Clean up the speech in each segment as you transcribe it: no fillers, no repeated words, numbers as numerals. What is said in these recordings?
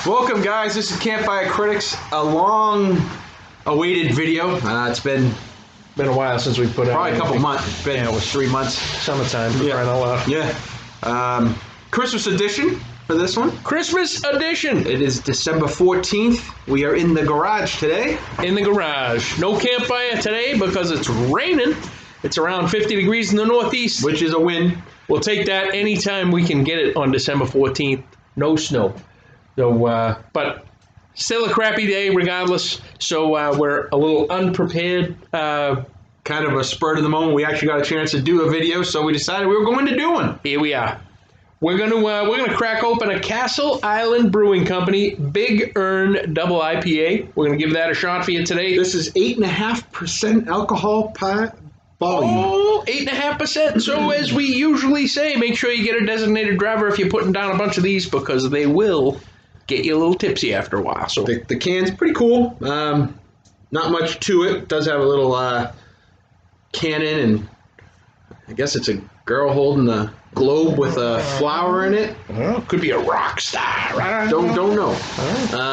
Welcome, guys. This is Campfire Critics, a long-awaited video. It's been a while since we put out. Probably a couple months. It's been, it was 3 months. Summertime, for crying out loud. Yeah. Christmas edition for this one. Christmas edition. It is December 14th. We are in the garage today. In the garage. No campfire today because it's raining. It's around 50 degrees in the northeast. Which is a win. We'll take that anytime we can get it on December 14th. No snow. So, but still a crappy day regardless. So we're a little unprepared. Kind of a spur to the moment. We actually got a chance to do a video, so we decided we were going to do one. Here we are. We're gonna crack open a Castle Island Brewing Company Big Earn Double IPA. We're gonna give that a shot for you today. This is 8.5% alcohol per volume. Oh, 8.5%. So as we usually say, make sure you get a designated driver if you're putting down a bunch of these because they will get you a little tipsy after a while. So the can's pretty cool. Not much to it. It does have a little cannon, and I guess it's a girl holding a globe with a flower in it. Could be a rock star. Right? Don't know.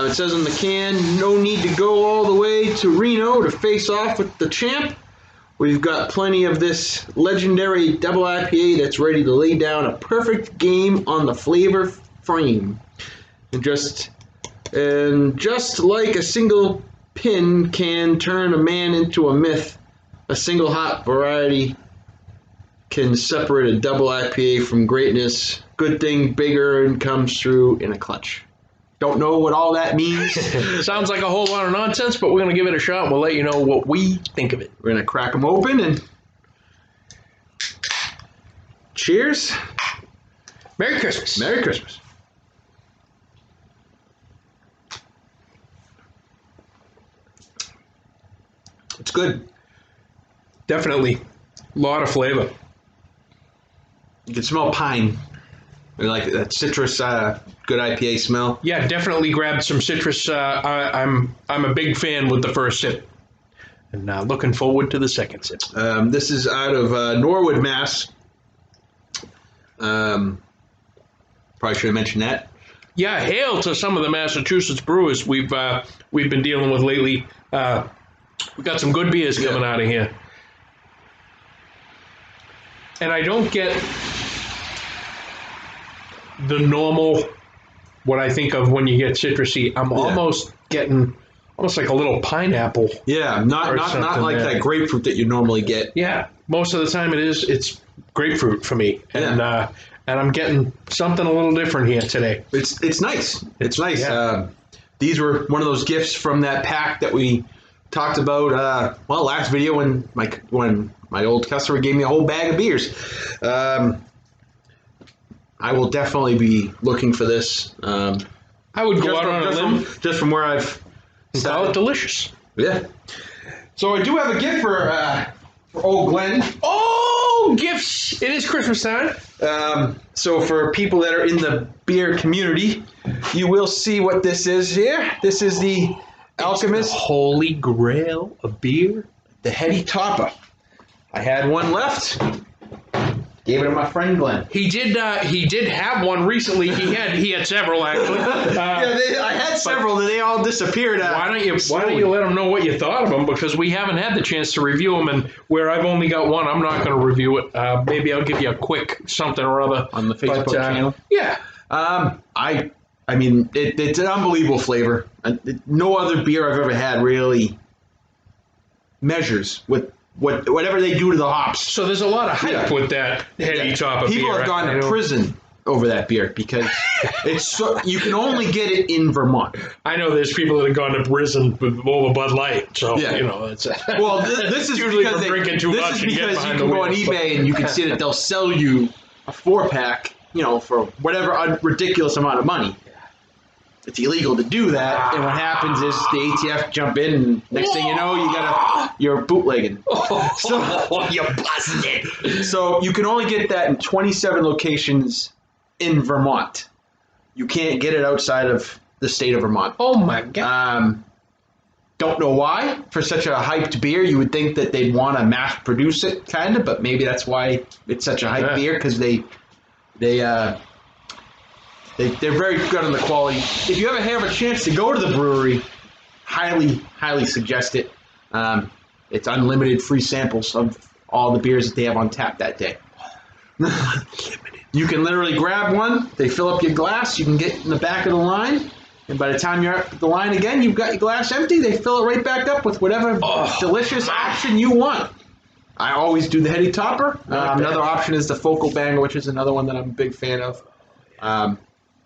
It says on the can, no need to go all the way to Reno to face off with the champ. We've got plenty of this legendary double IPA that's ready to lay down a perfect game on the flavor frame. And just like a single pin can turn a man into a myth, a single hop variety can separate a double IPA from greatness. Good thing Bigger and comes through in a clutch. Don't know what all that means. Sounds like a whole lot of nonsense, but we're going to give it a shot and we'll let you know what we think of it. We're going to crack them open and cheers. Merry Christmas. Merry Christmas. It's good. Definitely. A lot of flavor. You can smell pine. Like that citrus, good IPA smell. Yeah, definitely grabbed some citrus. I'm a big fan with the first sip. And looking forward to the second sip. This is out of Norwood, Mass. Probably should have mentioned that. Yeah, hail to some of the Massachusetts brewers we've been dealing with lately. We got some good beers coming out of here. And I don't get the normal, what I think of when you get citrusy. I'm almost getting like a little pineapple. Yeah, not like that grapefruit that you normally get. Yeah, most of the time it's grapefruit for me. And I'm getting something a little different here today. It's nice. It's nice. Yeah. These were one of those gifts from that pack that we talked about last video when my old customer gave me a whole bag of beers. I will definitely be looking for this. I would go out on a limb. Just from where I've call it delicious. Yeah. So I do have a gift for old Glenn. Oh, gifts! It is Christmas time. So for people that are in the beer community, you will see what this is here. This is the Alchemist, the holy grail of beer, the Heady Topper. I had one left. Gave it to my friend Glenn. He did have one recently. He had several actually. I had several, and they all disappeared. Why don't you let them know what you thought of them? Because we haven't had the chance to review them, and where I've only got one, I'm not going to review it. Maybe I'll give you a quick something or other on the Facebook channel. Yeah. I mean, it's an unbelievable flavor. No other beer I've ever had really measures with whatever they do to the hops. So there's a lot of hype with that Heady Topper beer. People have gone to prison over that beer because it's so you can only get it in Vermont. I know there's people that have gone to prison with over Bud Light. So it's well, this is usually because drinking too much. This is because you can go on eBay and you can see that they'll sell you a 4-pack, for whatever ridiculous amount of money. It's illegal to do that, and what happens is the ATF jump in, and next thing you know, you're bootlegging. So you're busted. So you can only get that in 27 locations in Vermont. You can't get it outside of the state of Vermont. Oh my God. Don't know why. For such a hyped beer, you would think that they'd want to mass produce it, kind of, but maybe that's why it's such a hyped beer, because they They're very good on the quality. If you ever have a chance to go to the brewery, highly suggest it. It's unlimited free samples of all the beers that they have on tap that day. You can literally grab one, they fill up your glass, you can get in the back of the line, and by the time you're at the line again, you've got your glass empty, they fill it right back up with whatever delicious option you want. I always do the heady topper. Another option is the focal banger, which is another one that I'm a big fan of.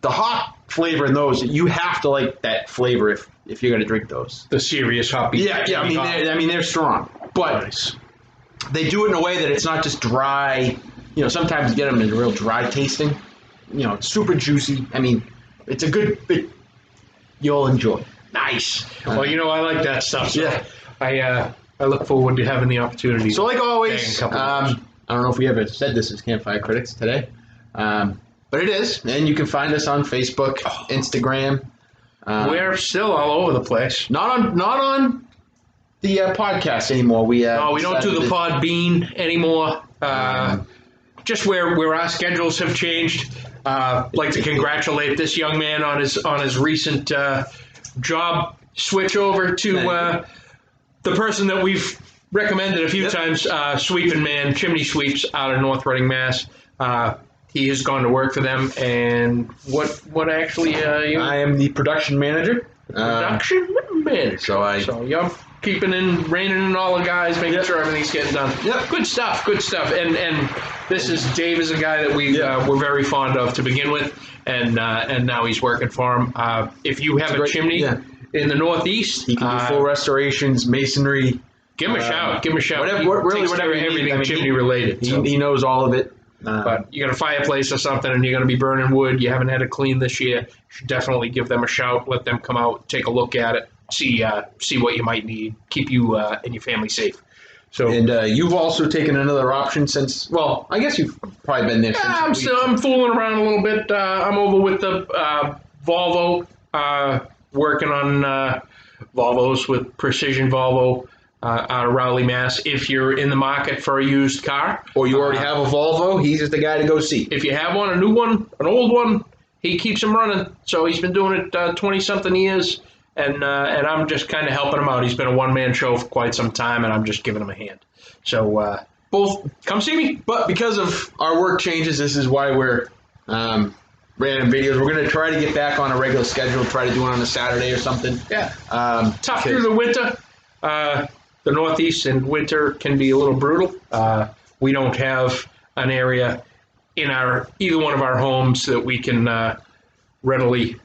The hop flavor in those, you have to like that flavor if you're going to drink those. The serious hoppy. Yeah. I mean, they're strong, but nice. They do it in a way that it's not just dry. Sometimes you get them in real dry tasting. It's super juicy. I mean, it's a good bit. You'll enjoy. Nice. Well, I like that stuff. So yeah. I look forward to having the opportunity. So, like always, I don't know if we ever said this as Campfire Critics today, but it is, and you can find us on Facebook, Instagram. We're still all over the place. Not on the podcast anymore. We don't do the Podbean anymore. Just where our schedules have changed. Like to congratulate this young man on his recent job switch over to the person that we've recommended a few times, Sweeping Man, Chimney Sweeps out of North Reading, Mass. He has gone to work for them, and what actually? I am the production manager. Production manager. So you're keeping in, reining in all the guys, making sure everything's getting done. Yep. Good stuff. And this is Dave is a guy that we were very fond of to begin with, and now he's working for him. If you have a chimney in the Northeast, he can do full restorations, masonry. Give him a shout. Give him a shout. Whatever everything chimney related. He knows all of it. But you got a fireplace or something, and you're going to be burning wood. You haven't had it cleaned this year. You should definitely give them a shout. Let them come out, take a look at it, see what you might need, keep you and your family safe. So, and you've also taken another option since. Well, I guess you've probably been there. I'm fooling around a little bit. I'm over with the Volvo, working on Volvos with Precision Volvo. Out of Rowley, Mass. If you're in the market for a used car, or you already have a Volvo, he's just the guy to go see. If you have one, a new one, an old one, he keeps them running. So he's been doing it 20-something years, and I'm just kind of helping him out. He's been a one-man show for quite some time, and I'm just giving him a hand. So both come see me. But because of our work changes, this is why we're random videos. We're going to try to get back on a regular schedule, try to do it on a Saturday or something. Yeah. Tough through the winter. The Northeast in winter can be a little brutal. We don't have an area in either one of our homes that we can readily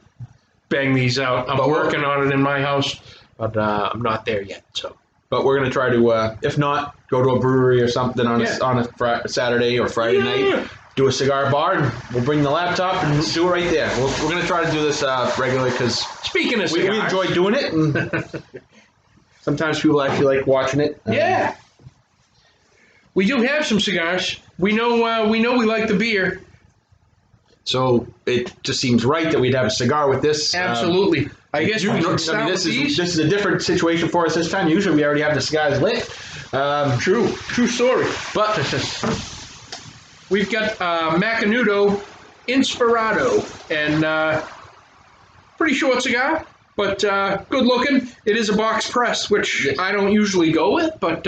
bang these out. I'm working on it in my house, but I'm not there yet. So, but we're gonna try to, if not, go to a brewery or something on a Saturday or Friday night. Do a cigar bar, and we'll bring the laptop and do it right there. We're gonna try to do this regularly because speaking of cigars, we enjoy doing it. And sometimes people actually like watching it. Yeah. We do have some cigars. We know we like the beer. So it just seems right that we'd have a cigar with this. Absolutely. I guess this is a different situation for us this time. Usually we already have the cigars lit. True story. But we've got Macanudo Inspirado, and pretty short cigar. But good looking. It is a box press, which I don't usually go with, but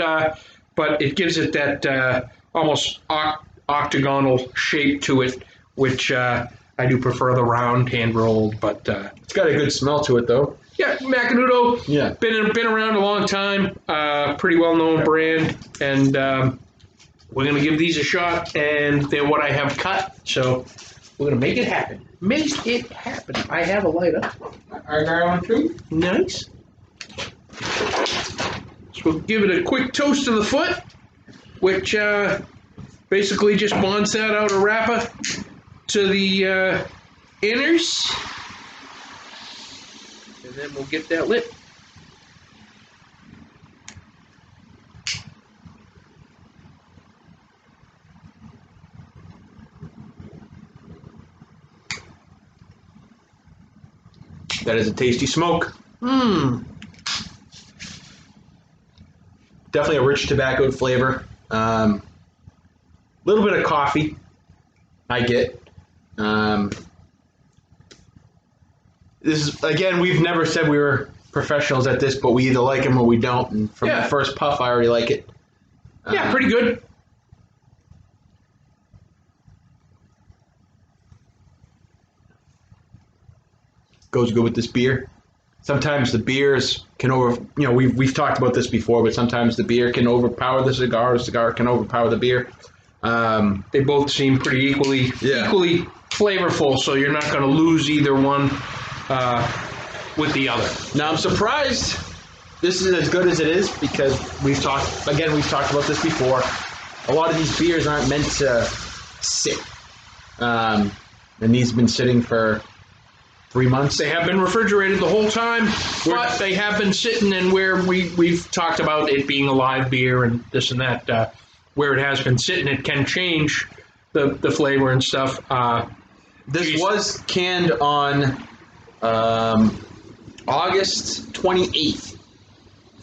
it gives it that almost octagonal shape to it, which I do prefer the round hand rolled. But it's got a good smell to it, though. Yeah, Macanudo. Yeah, been around a long time. Pretty well known brand, and we're gonna give these a shot. And they're what I have cut, so we're gonna make it happen. Make it happen. I have a lighter. I got one too. Nice. So we'll give it a quick toast to the foot, which basically just bonds that outer wrapper to the inners. And then we'll get that lit. That is a tasty smoke. Definitely a rich tobacco flavor. Little bit of coffee, I get. this is, again, we've never said we were professionals at this, but we either like them or we don't. And from the first puff, I already like it. Yeah, pretty good. Goes good with this beer. Sometimes the beers can we've talked about this before, but sometimes the beer can overpower the cigar. The cigar can overpower the beer. They both seem pretty equally flavorful, so you're not going to lose either one with the other. Now I'm surprised this is as good as it is because we've talked about this before. A lot of these beers aren't meant to sit, and these have been sitting for 3 months. They have been refrigerated the whole time, but they have been sitting, and where we've talked about it being a live beer and this and that, where it has been sitting, it can change the flavor and stuff. This was canned on August 28th,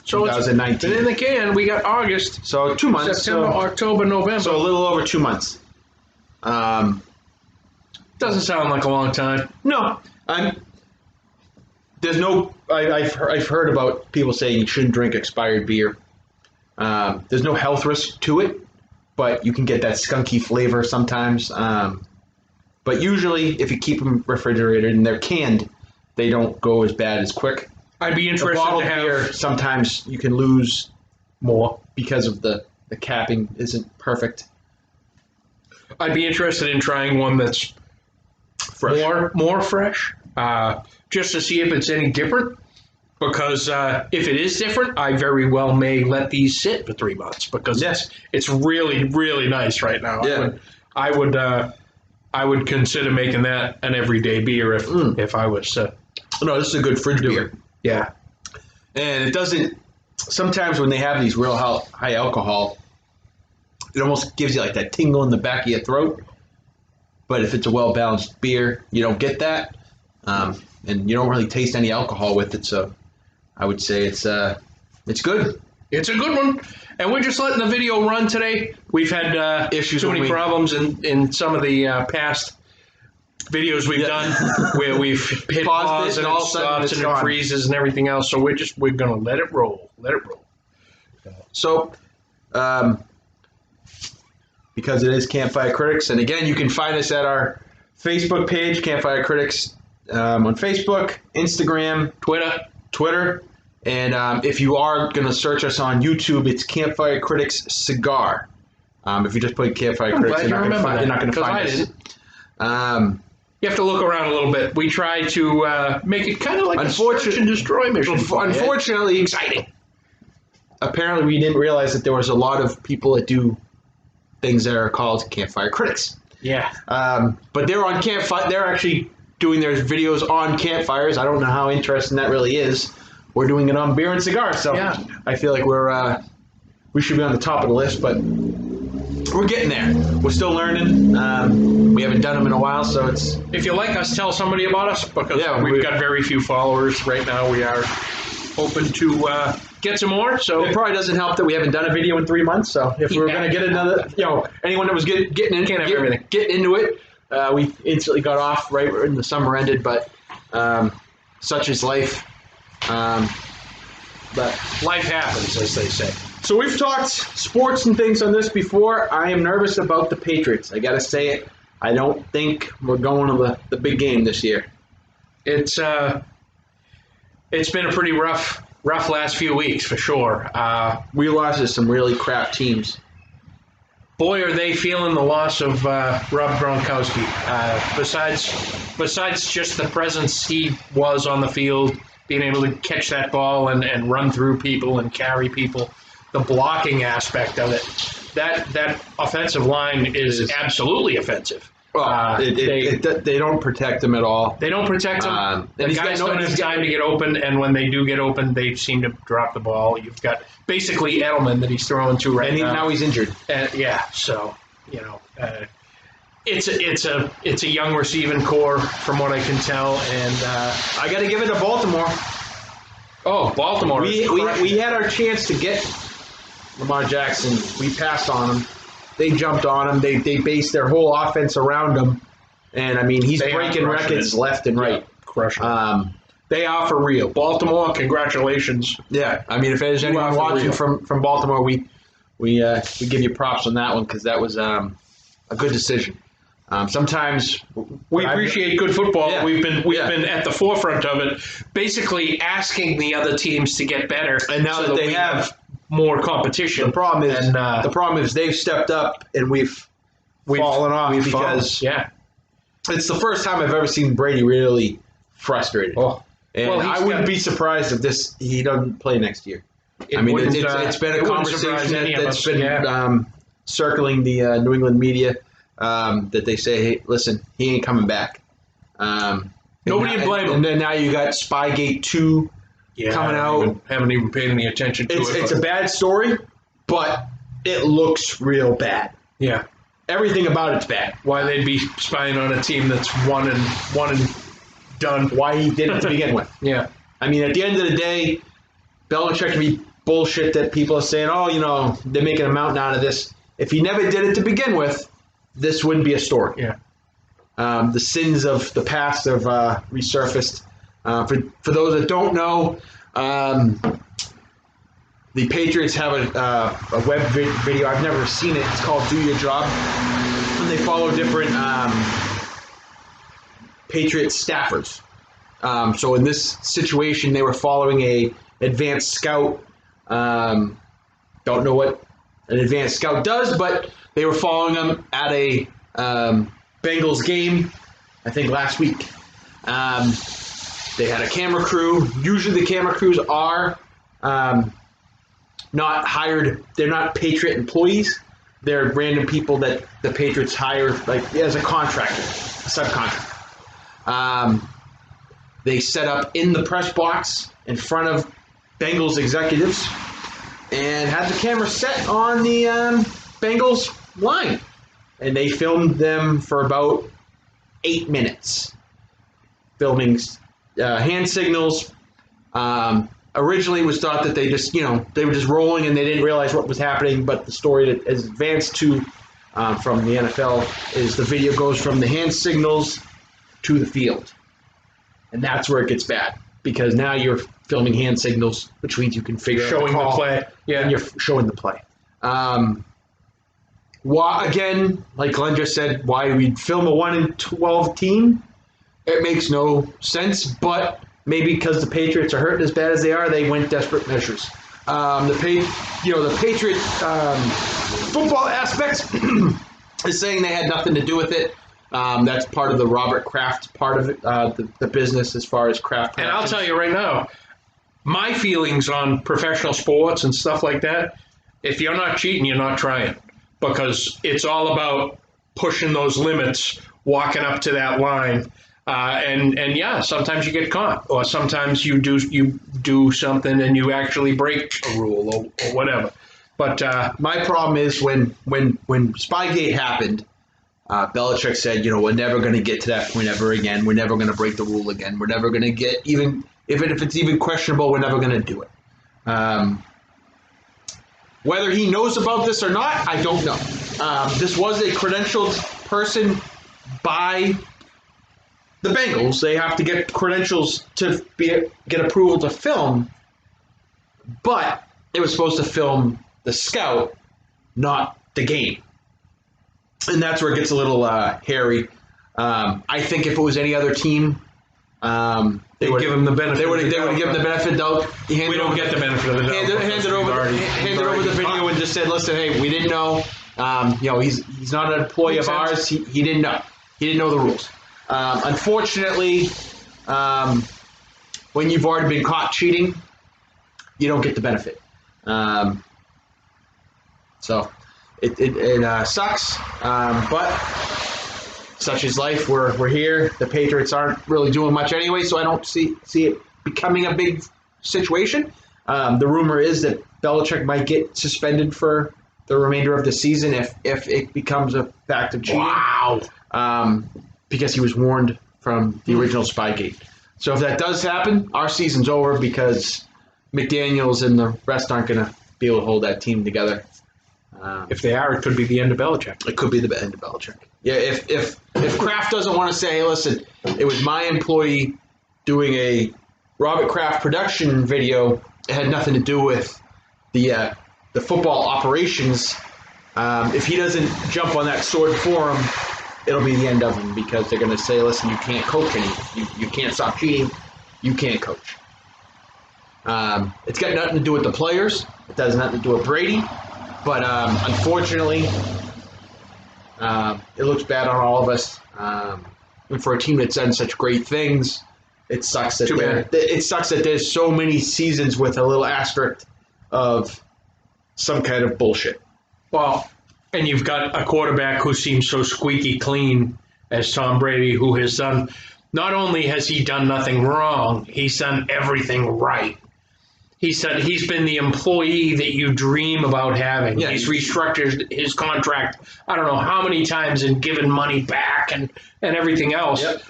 so 2019. It's been in the can. We got August. So 2 months. September, October, November. So a little over 2 months. Doesn't sound like a long time. No. There's no. I've heard about people saying you shouldn't drink expired beer. There's no health risk to it, but you can get that skunky flavor sometimes. But usually, if you keep them refrigerated and they're canned, they don't go as bad as quick. I'd be interested bottled to have beer. Sometimes you can lose more because of the capping isn't perfect. I'd be interested in trying one that's Fresh. more fresh, just to see if it's any different. Because if it is different, I very well may let these sit for 3 months because it's really, really nice right now. Yeah. I would consider making that an everyday beer if I was. No, this is a good fridge beer. Yeah. And it doesn't. Sometimes when they have these real high alcohol, it almost gives you like that tingle in the back of your throat. But if it's a well-balanced beer, you don't get that. And you don't really taste any alcohol with it. So I would say it's good. It's a good one. And we're just letting the video run today. We've had issues. too many problems in some of the past videos we've done where we've hit pause and all stops and it freezes and everything else. So we're going to let it roll. Let it roll. So, because it is Campfire Critics, and again, you can find us at our Facebook page, Campfire Critics, on Facebook, Instagram, Twitter, and if you are going to search us on YouTube, it's Campfire Critics Cigar. If you just put Campfire Critics, you're not going to find us. You have to look around a little bit. We try to make it kind of like a search and destroy mission. Unfortunately, exciting. Apparently, we didn't realize that there was a lot of people that do things that are called Campfire Critics. Yeah. But they're on Campfire. They're actually doing their videos on campfires. I don't know how interesting that really is. We're doing it on beer and cigars, so I feel like we should be on the top of the list, but we're getting there. We're still learning. We haven't done them in a while, so it's... If you like us, tell somebody about us, because we've got very few followers right now. We are hoping to get some more. So it probably doesn't help that we haven't done a video in 3 months, so if we were going to get another... anyone that was getting into it, we instantly got off right when the summer ended, but such is life. But life happens, as they say. So we've talked sports and things on this before. I am nervous about the Patriots. I got to say it. I don't think we're going to the big game this year. It's been a pretty rough last few weeks for sure. We lost to some really crap teams. Boy, are they feeling the loss of Rob Gronkowski. Besides just the presence he was on the field, being able to catch that ball and run through people and carry people, the blocking aspect of it, that offensive line is absolutely offensive. Well, they don't protect him at all. They don't protect him. The guys don't have time to get open, and when they do get open, they seem to drop the ball. You've got basically Edelman that he's throwing to right now. Now he's injured. So it's a young receiving core from what I can tell, and I got to give it to Baltimore. Oh, Baltimore! We had our chance to get Lamar Jackson. We passed on him. They jumped on him. They based their whole offense around him. And, I mean, he's breaking records left and right. Crushing. They are for real. Baltimore, congratulations. Yeah, I mean, if there's anyone watching from Baltimore, we give you props on that one because that was a good decision. Sometimes we appreciate good football. Yeah. We've been at the forefront of it, basically asking the other teams to get better. And now that they have more competition, the problem is they've stepped up and we've fallen off because it's the first time I've ever seen Brady really frustrated. Oh. And I wouldn't be surprised if he doesn't play next year. I mean, it's been a conversation that's been circling the New England media that they say, hey, listen, he ain't coming back. Nobody can blame him. And then now you got Spygate 2 coming out. Haven't even paid any attention to it. It's a bad story, but it looks real bad. Yeah. Everything about it's bad. Why they'd be spying on a team that's one and done. Why he did it to begin with. Yeah. I mean, at the end of the day, Belichick can be bullshit that people are saying, oh, they're making a mountain out of this. If he never did it to begin with, this wouldn't be a story. Yeah. The sins of the past have resurfaced. For those that don't know, the Patriots have a web video. I've never seen it. It's called Do Your Job. And they follow different Patriots staffers. So in this situation, they were following a advanced scout. Don't know what an advanced scout does, but they were following him at a Bengals game, I think last week. They had a camera crew. Usually the camera crews are not hired. They're not Patriot employees. They're random people that the Patriots hire as a contractor, a subcontractor. They set up in the press box in front of Bengals executives and had the camera set on the Bengals line. And they filmed them for about 8 minutes, filming hand signals. Originally, it was thought that they were just rolling and they didn't realize what was happening. But the story that has advanced to from the NFL is the video goes from the hand signals to the field, and that's where it gets bad because now you're filming hand signals, which means you can figure out the play. Yeah, and you're showing the play. Why, again, like Glenn just said, why we'd film a 1-12 team? It makes no sense, but maybe because the Patriots are hurting as bad as they are, they went desperate measures. The Patriot football aspects is saying they had nothing to do with it. That's part of the Robert Kraft part of it, the business as far as Kraft. And I'll tell you right now, my feelings on professional sports and stuff like that, if you're not cheating, you're not trying. Because it's all about pushing those limits, walking up to that line. And yeah, sometimes you get caught, or sometimes you do something and you actually break a rule or whatever. But my problem is when Spygate happened, Belichick said, we're never going to get to that point ever again. We're never going to break the rule again. We're never going to get even if it's even questionable. We're never going to do it. Whether he knows about this or not, I don't know. This was a credentialed person by the Bengals. They have to get credentials to get approval to film, but it was supposed to film the scout, not the game. And that's where it gets a little hairy. I think if it was any other team, they would give him the benefit. They would have given the benefit. We don't get the benefit of the doubt. Handed over the video and just said, "Listen, hey, we didn't know. He's not an employee of ours. He didn't know. He didn't know the rules. Unfortunately, when you've already been caught cheating, you don't get the benefit. So it sucks, but such is life. We're here. The Patriots aren't really doing much anyway, so I don't see it becoming a big situation. The rumor is that Belichick might get suspended for the remainder of the season if it becomes a fact of cheating. Wow. Because he was warned from the original Spygate. So if that does happen, our season's over because McDaniels and the rest aren't going to be able to hold that team together. If they are, it could be the end of Belichick. It could be the end of Belichick. Yeah, if Kraft doesn't want to say, hey, listen, it was my employee doing a Robert Kraft production video. It had nothing to do with the football operations. If he doesn't jump on that sword for him, it'll be the end of him because they're going to say, listen, you can't coach anymore. You can't stop cheating. You can't coach. It's got nothing to do with the players. It has nothing to do with Brady. But unfortunately, it looks bad on all of us. And for a team that's done such great things, it sucks that there's so many seasons with a little asterisk of some kind of bullshit. Well, and you've got a quarterback who seems so squeaky clean as Tom Brady, who has done, not only has he done nothing wrong, he's done everything right. He's been the employee that you dream about having. Yeah, he's restructured his contract, I don't know how many times, and given money back and everything else. Yep.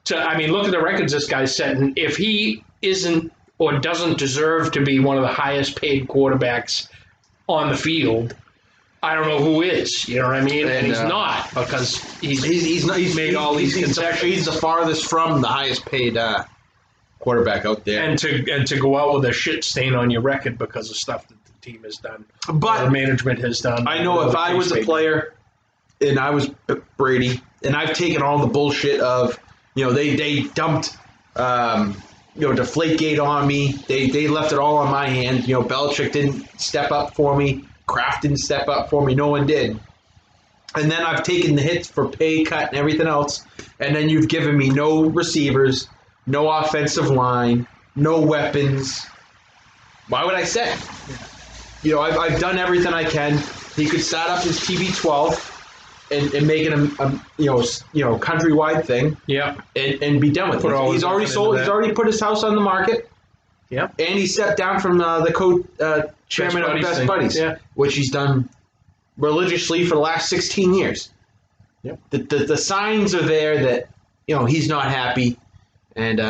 Look at the records this guy's setting. If he isn't or doesn't deserve to be one of the highest paid quarterbacks on the field, I don't know who is. You know what I mean? And he's not, because he's made all these concessions. He's the farthest from the highest paid quarterback out there. And to go out with a shit stain on your record because of stuff that the team has done, but the management has done. I know if I was a player and I was Brady, and I've taken all the bullshit of, they dumped Deflategate on me. They left it all on my hand. Belichick didn't step up for me. Kraft didn't step up for me. No one did. And then I've taken the hits for pay cut and everything else. And then you've given me no receivers, no offensive line, no weapons. Why would I say? I've done everything I can. He could start up his TB12 and make it a countrywide thing. Yeah. And be done with it. He's already sold. He's already put his house on the market. Yeah. And he stepped down from the chairman of Best Buddies, which he's done religiously for the last 16 years. Yep. The signs are there that he's not happy, and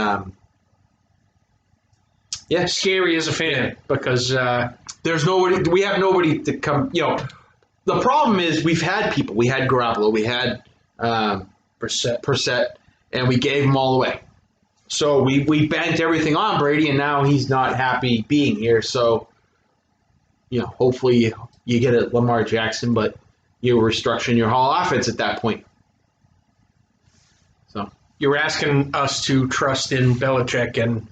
scary as a fan because there's nobody. We have nobody to come. The problem is we've had people. We had Garoppolo. We had Brissett, and we gave them all away. So we bent everything on Brady, and now he's not happy being here. So, hopefully you get a Lamar Jackson, but you're restructuring your whole offense at that point. So you're asking us to trust in Belichick, and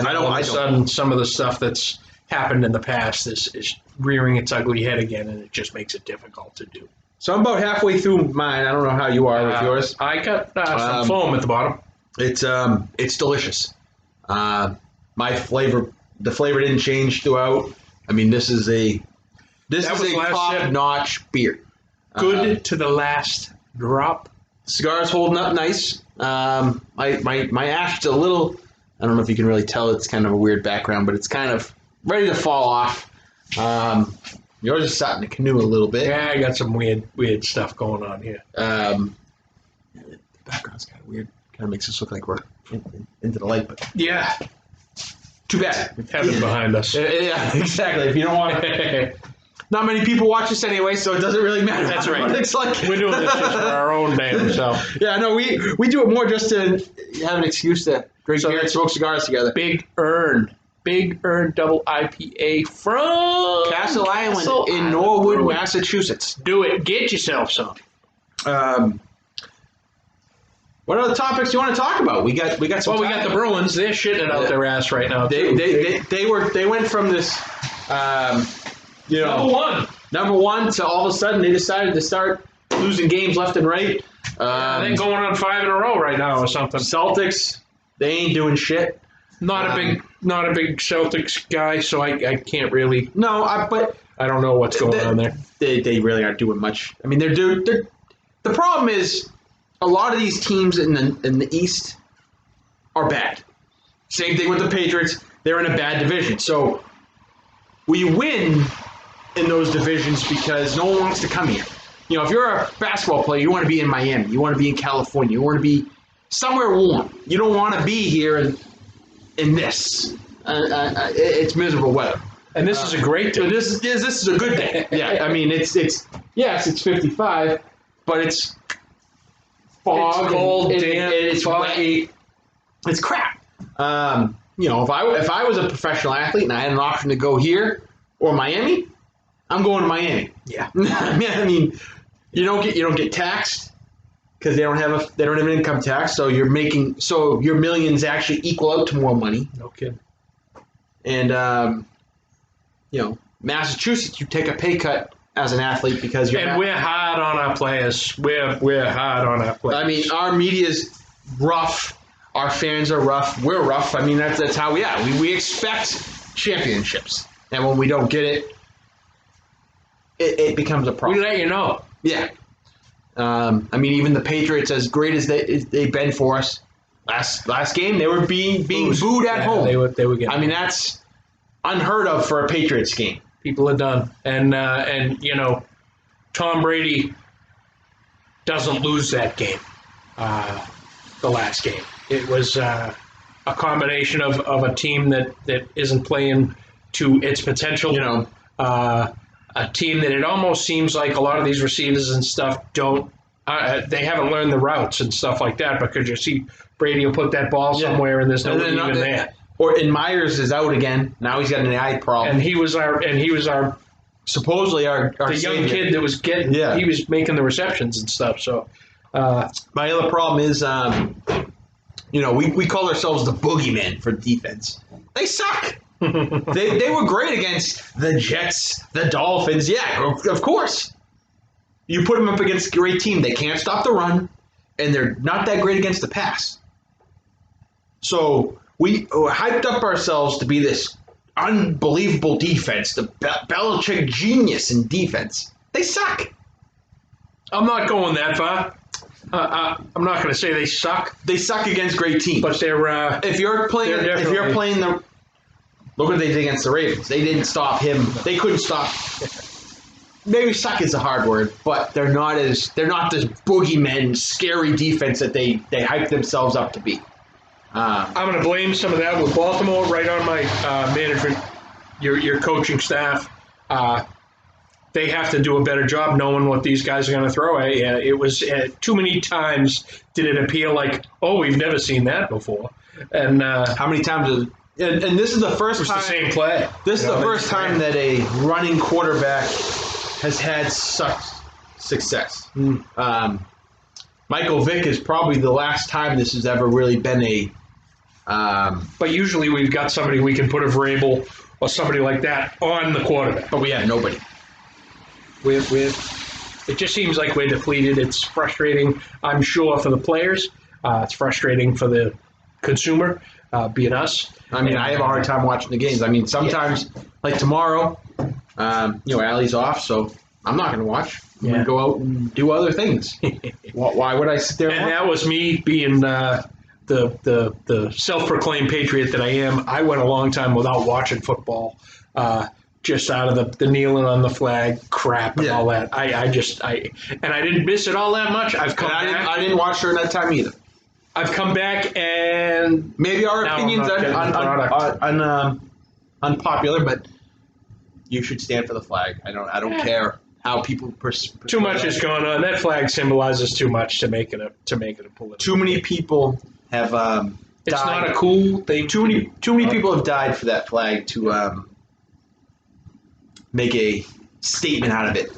all of a sudden some of the stuff that's happened in the past is rearing its ugly head again, and it just makes it difficult to do. So I'm about halfway through mine. I don't know how you are with yours. I got some foam at the bottom. It's delicious. My flavor, the flavor didn't change throughout. I mean, this is a top-notch beer. Good to the last drop. Cigar's holding up nice. My ash is a little. I don't know if you can really tell. It's kind of a weird background, but it's kind of ready to fall off. Yours is starting to canoe a little bit. Yeah, I got some weird stuff going on here. The background's kind of weird. Kind of makes us look like we're into the light, but yeah, too bad. Heaven behind us. Yeah, exactly. If you don't want to, not many people watch us anyway, so it doesn't really matter. That's right. It's like we're doing this just for our own damn self. Yeah, no, we do it more just to have an excuse to drink beer and smoke cigars together. Big Earn double IPA from Castle Island in Norwood, Massachusetts. Do it. Get yourself some. What other topics do you want to talk about? We got some. Well, we got the Bruins. They're shitting it out their ass right now. They went from this, number one to all of a sudden they decided to start losing games left and right. They're going on 5 in a row right now or something. Celtics, they ain't doing shit. Not a big Celtics guy, so I can't really. No, but I don't know what's going on there. They really aren't doing much. I mean, the problem is a lot of these teams in the East are bad. Same thing with the Patriots. They're in a bad division. So we win in those divisions because no one wants to come here. If you're a basketball player, you want to be in Miami. You want to be in California. You want to be somewhere warm. You don't want to be here in this. It's miserable weather. And this is a great day. This is a good day. Yeah, I mean, it's 55, but it's fog. It's cold, and damp, it's foggy. It's crap. If I was a professional athlete and I had an option to go here or Miami, I'm going to Miami. Yeah. I mean, you don't get taxed because they don't have an income tax, so your millions actually equal out to more money. No kidding. And Massachusetts, you take a pay cut as an athlete because we're hard on our players. We're hard on our players. I mean, our media's rough. Our fans are rough. We're rough. I mean, that's how we are. We expect championships, and when we don't get it, it becomes a problem. We let you know. Yeah. I mean, even the Patriots, as great as they've been for us, last game they were being booed at home. They were getting. I mean, that's unheard of for a Patriots game. People are done, and Tom Brady doesn't lose that game. The last game, it was a combination of a team that isn't playing to its potential. A team that it almost seems like a lot of these receivers and stuff don't. They haven't learned the routes and stuff like that, because you see Brady will put that ball somewhere and there's nobody even there. And Myers is out again. Now he's got an eye problem. And he was our supposedly our the young savior. kid that was getting. Yeah. He was making the receptions and stuff. So my other problem is, we call ourselves the boogeymen for defense. They suck. they were great against the Jets, the Dolphins. Yeah, of course. You put them up against a great team. They can't stop the run, and they're not that great against the pass. So we hyped up ourselves to be this unbelievable defense, the Belichick genius in defense. They suck. I'm not going that far. I'm not going to say they suck. They suck against great teams. But they're if you're playing the look what they did against the Ravens. They didn't stop him. They couldn't stop. Maybe suck is a hard word, but they're not this boogeyman, scary defense that they hype themselves up to be. I'm going to blame some of that with Baltimore right on my management, your coaching staff. They have to do a better job knowing what these guys are going to throw. It was too many times did it appear like, oh, we've never seen that before. And how many times? And this is the first time. It was the same play. This is the first time that a running quarterback has had such success. Michael Vick is probably the last time this has ever really been a. But usually we've got somebody we can put a Vrabel or somebody like that on the quarterback. But we have nobody. It just seems like we're depleted. It's frustrating, I'm sure, for the players. It's frustrating for the consumer, being us. I mean, I have a hard time watching the games. I mean, sometimes, like tomorrow, Allie's off, so I'm not going to watch. I'm going to go out and do other things. Why would I sit there? And that was me being the self-proclaimed patriot that I am. I went a long time without watching football, just out of the kneeling on the flag crap and all that. I didn't miss it all that much. I've come back. I didn't watch during that time either. I've come back, and maybe our opinions are unpopular, but you should stand for the flag. I don't care how people too much is going on. That flag symbolizes too much to make it a political. Too many people have it's died. Not a cool thing. Too many people have died for that flag to make a statement out of it.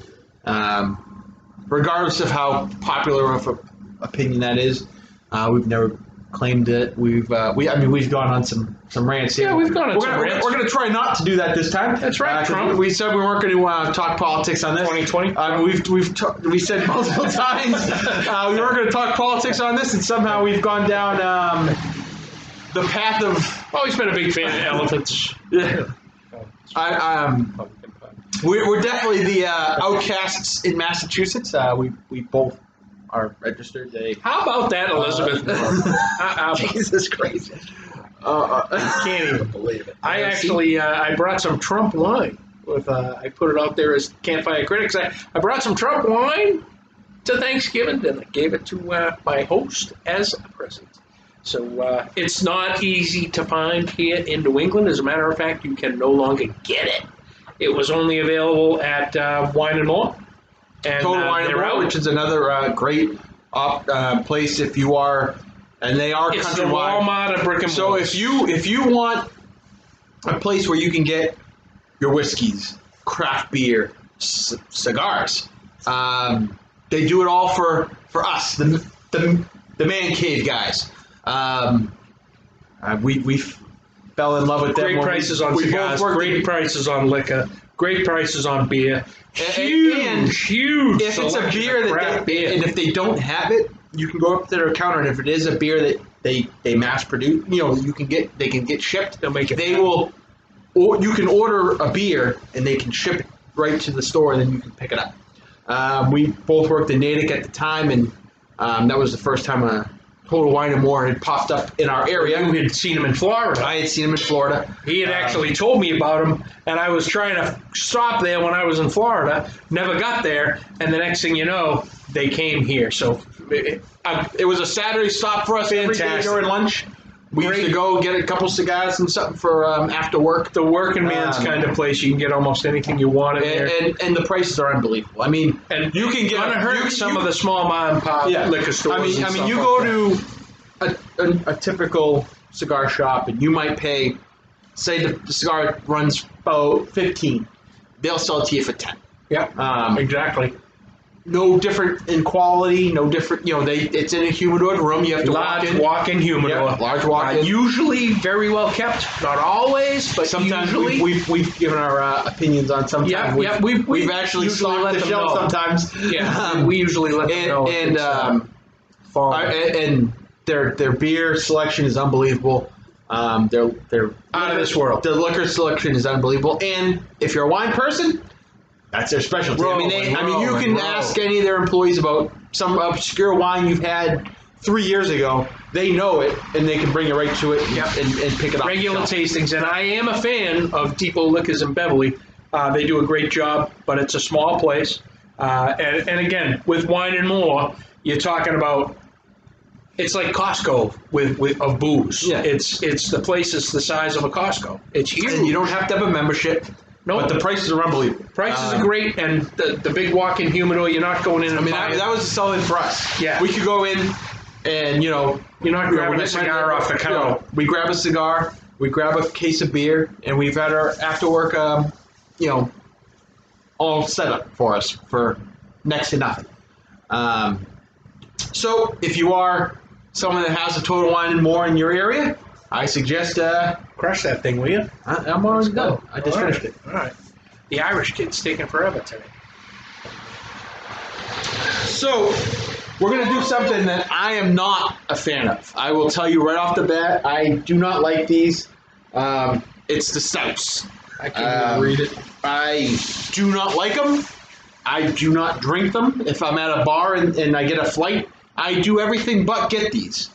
Regardless of how popular of an opinion that is, we've never claimed it. We've gone on some rants here. Yeah, we've gone on some rants. We're going to try not to do that this time. That's right, Trump. We said we weren't going to talk politics on this. 2020. We said multiple times we weren't going to talk politics on this, and somehow we've gone down the path of. Always been a big fan of elephants. Yeah. We're definitely the outcasts in Massachusetts. We both are registered. How about that, Elizabeth? Jesus Christ. I can't even believe it. I actually I brought some Trump wine. I put it out there as Campfire Critics. I brought some Trump wine to Thanksgiving, and I gave it to my host as a present. So it's not easy to find here in New England. As a matter of fact, you can no longer get it. It was only available at Wine & More. And, Total Wine & More, which is another great place if you are and they are It's the countrywide. Walmart of brick and So mortar. if you want a place where you can get your whiskeys, craft beer, cigars, they do it all for us, the man cave guys. We fell in love with them. Great prices on cigars, great prices on liquor, great prices on beer. Huge If it's a selection beer of craft beer. and if they don't have it, you can go up to their counter, and if it is a beer that they mass produce, they can get shipped. They'll make it. They will, or you can order a beer and they can ship it right to the store, and then you can pick it up. We both worked in Natick at the time, and that was the first time a Total Wine and More had popped up in our area. You had seen him in Florida. I had seen him in Florida. He had actually told me about him, and I was trying to stop there when I was in Florida. Never got there, and the next thing you know, they came here. So it was a Saturday stop for us every day Fantastic. during lunch. We used to go get a couple cigars and something for after work. the working man's kind of place. You can get almost anything you want in there. And the prices are unbelievable. I mean, And you can get gonna hurt some of the small mom and pop yeah. liquor stores. I mean, you go to a typical cigar shop, and you might pay, say the cigar runs about 15. They'll sell it to you for 10. Yeah, exactly. No different in quality, no different. It's in a humidor room. You have to Large walk-in humidor. Yeah, large walk-in. Usually very well kept. Not always, but Sometimes usually. we've given our opinions on. Sometimes we've actually usually stocked let the them shelf. know. Sometimes, Yeah, we usually let them know. if it's, falling. and their beer selection is unbelievable. They're Out of this world. The liquor selection is unbelievable, and if you're a wine person, that's their specialty. You can ask any of their employees about some obscure wine you've had 3 years ago. They know it, and they can bring it right to it and pick it up. Regular tastings, and I am a fan of Depot Liquors in Beverly. They do a great job, but it's a small place. And again, with Wine and More, you're talking about. It's like Costco of booze. Yeah. It's the place is the size of a Costco. It's huge. And you don't have to have a membership. No, but the prices are unbelievable. Prices are great, and the big walk-in humidor. You're not going in. I mean, that was selling for us. Yeah. We could go in, and you're not grabbing a cigar off the counter. We grab a cigar, we grab a case of beer, and we've had our after work, all set up for us for next to nothing. So if you are someone that has a Total Wine and More in your area, I suggest Crush that thing, will you? I'm already done. I just finished it. All right. The Irish kid's taking forever today. So we're going to do something that I am not a fan of. I will tell you right off the bat, I do not like these. It's the stouts. I can't even read it. I do not like them. I do not drink them. If I'm at a bar and I get a flight, I do everything but get these.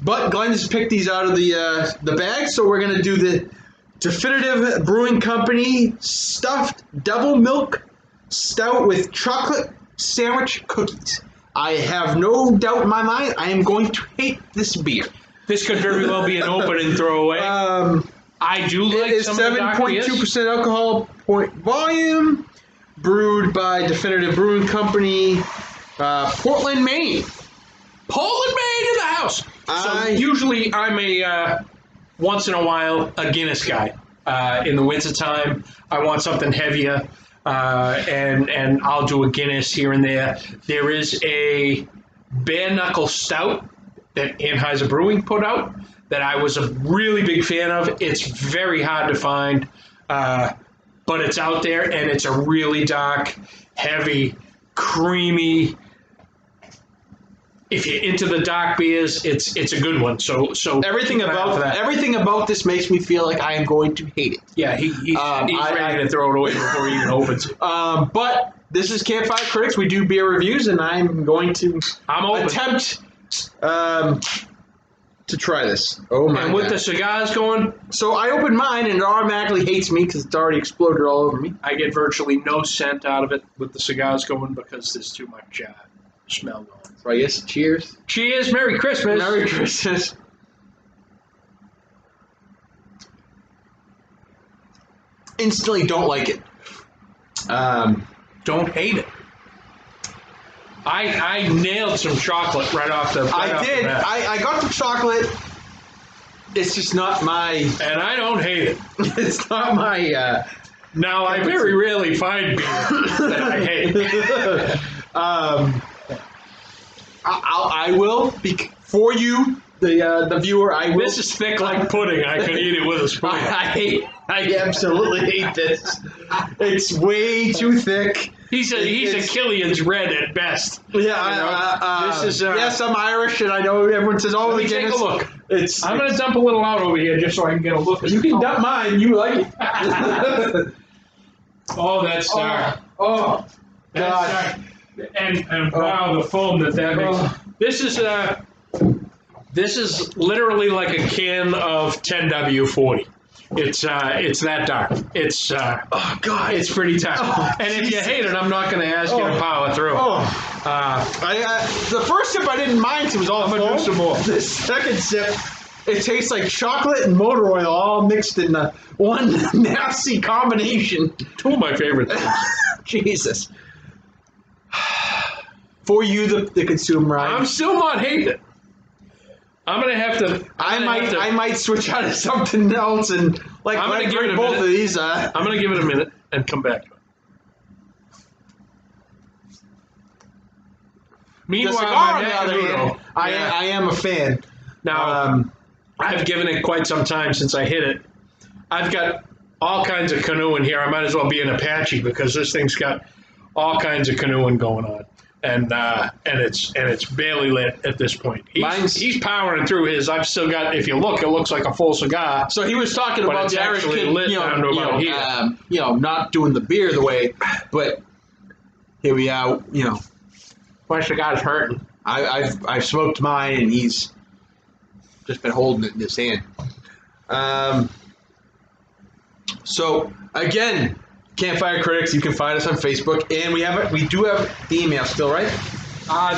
But Glenn has picked these out of the bag, so we're going to do the Definitive Brewing Company Stuffed Double Milk Stout with Chocolate Sandwich Cookies. I have no doubt in my mind I am going to hate this beer. This could very well be an open and throwaway. I do like it is some of the dark beers. 7.2% alcohol point volume, brewed by Definitive Brewing Company, Portland, Maine. Portland, Maine in the house. So usually I'm a once in a while a Guinness guy. In the wintertime, I want something heavier, and I'll do a Guinness here and there. There is a bare knuckle stout that Anheuser Brewing put out that I was a really big fan of. It's very hard to find, but it's out there, and it's a really dark, heavy, creamy. If you're into the dark beers, it's a good one. So everything about this makes me feel like I am going to hate it. Yeah, he's ready to throw it away before he even opens it. But this is Campfire Critics. We do beer reviews, and I'm going to attempt to try this. Oh my! And with the cigars going, so I opened mine, and it automatically hates me because it's already exploded all over me. I get virtually no scent out of it with the cigars going because there's too much smell going. So I guess cheers. Cheers! Merry Christmas! Merry Christmas! Instantly don't like it. Don't hate it. I nailed some chocolate right off the. I did. I got the chocolate. It's just not my. And I don't hate it. It's not my. Now I very rarely find beer that I hate. I will for you, the viewer. I will. This is thick like pudding. I could eat it with a spoon. I absolutely hate this. It's way too thick. He's a Killian's red at best. Yeah, this is. Yes, I'm Irish, and I know everyone says, "Oh, let me take a look." I'm going to dump a little out over here just so I can get a look. You can dump mine. You like it? Oh, that's dark. Oh, God. And wow, the foam that makes. This is literally like a can of 10W40. It's that dark. It's oh God, it's pretty tough. And if you hate it, I'm not going to ask you to power through. The first sip I didn't mind. It was all I'm gonna do some more. The second sip, it tastes like chocolate and motor oil all mixed in one nasty combination. Two of my favorite things. Jesus. For you, the consumer, I'm still not hating it. I'm gonna have to. I might switch out of something else and I'm gonna give it both of these. I'm gonna give it a minute and come back to it. Meanwhile, the cigar, on the other hand, I am a fan. Now, I've given it quite some time since I hit it. I've got all kinds of canoeing here. I might as well be an Apache because this thing's got all kinds of canoeing going on. And it's barely lit at this point. He's powering through his. I've still got. If you look, it looks like a full cigar. So he was talking about the Irish kid, lit down to about here. Not doing the beer the way, but here we are. My cigar's hurting. I've smoked mine, and he's just been holding it in his hand. So again. Campfire Critics, you can find us on Facebook, and we do have the email still, right?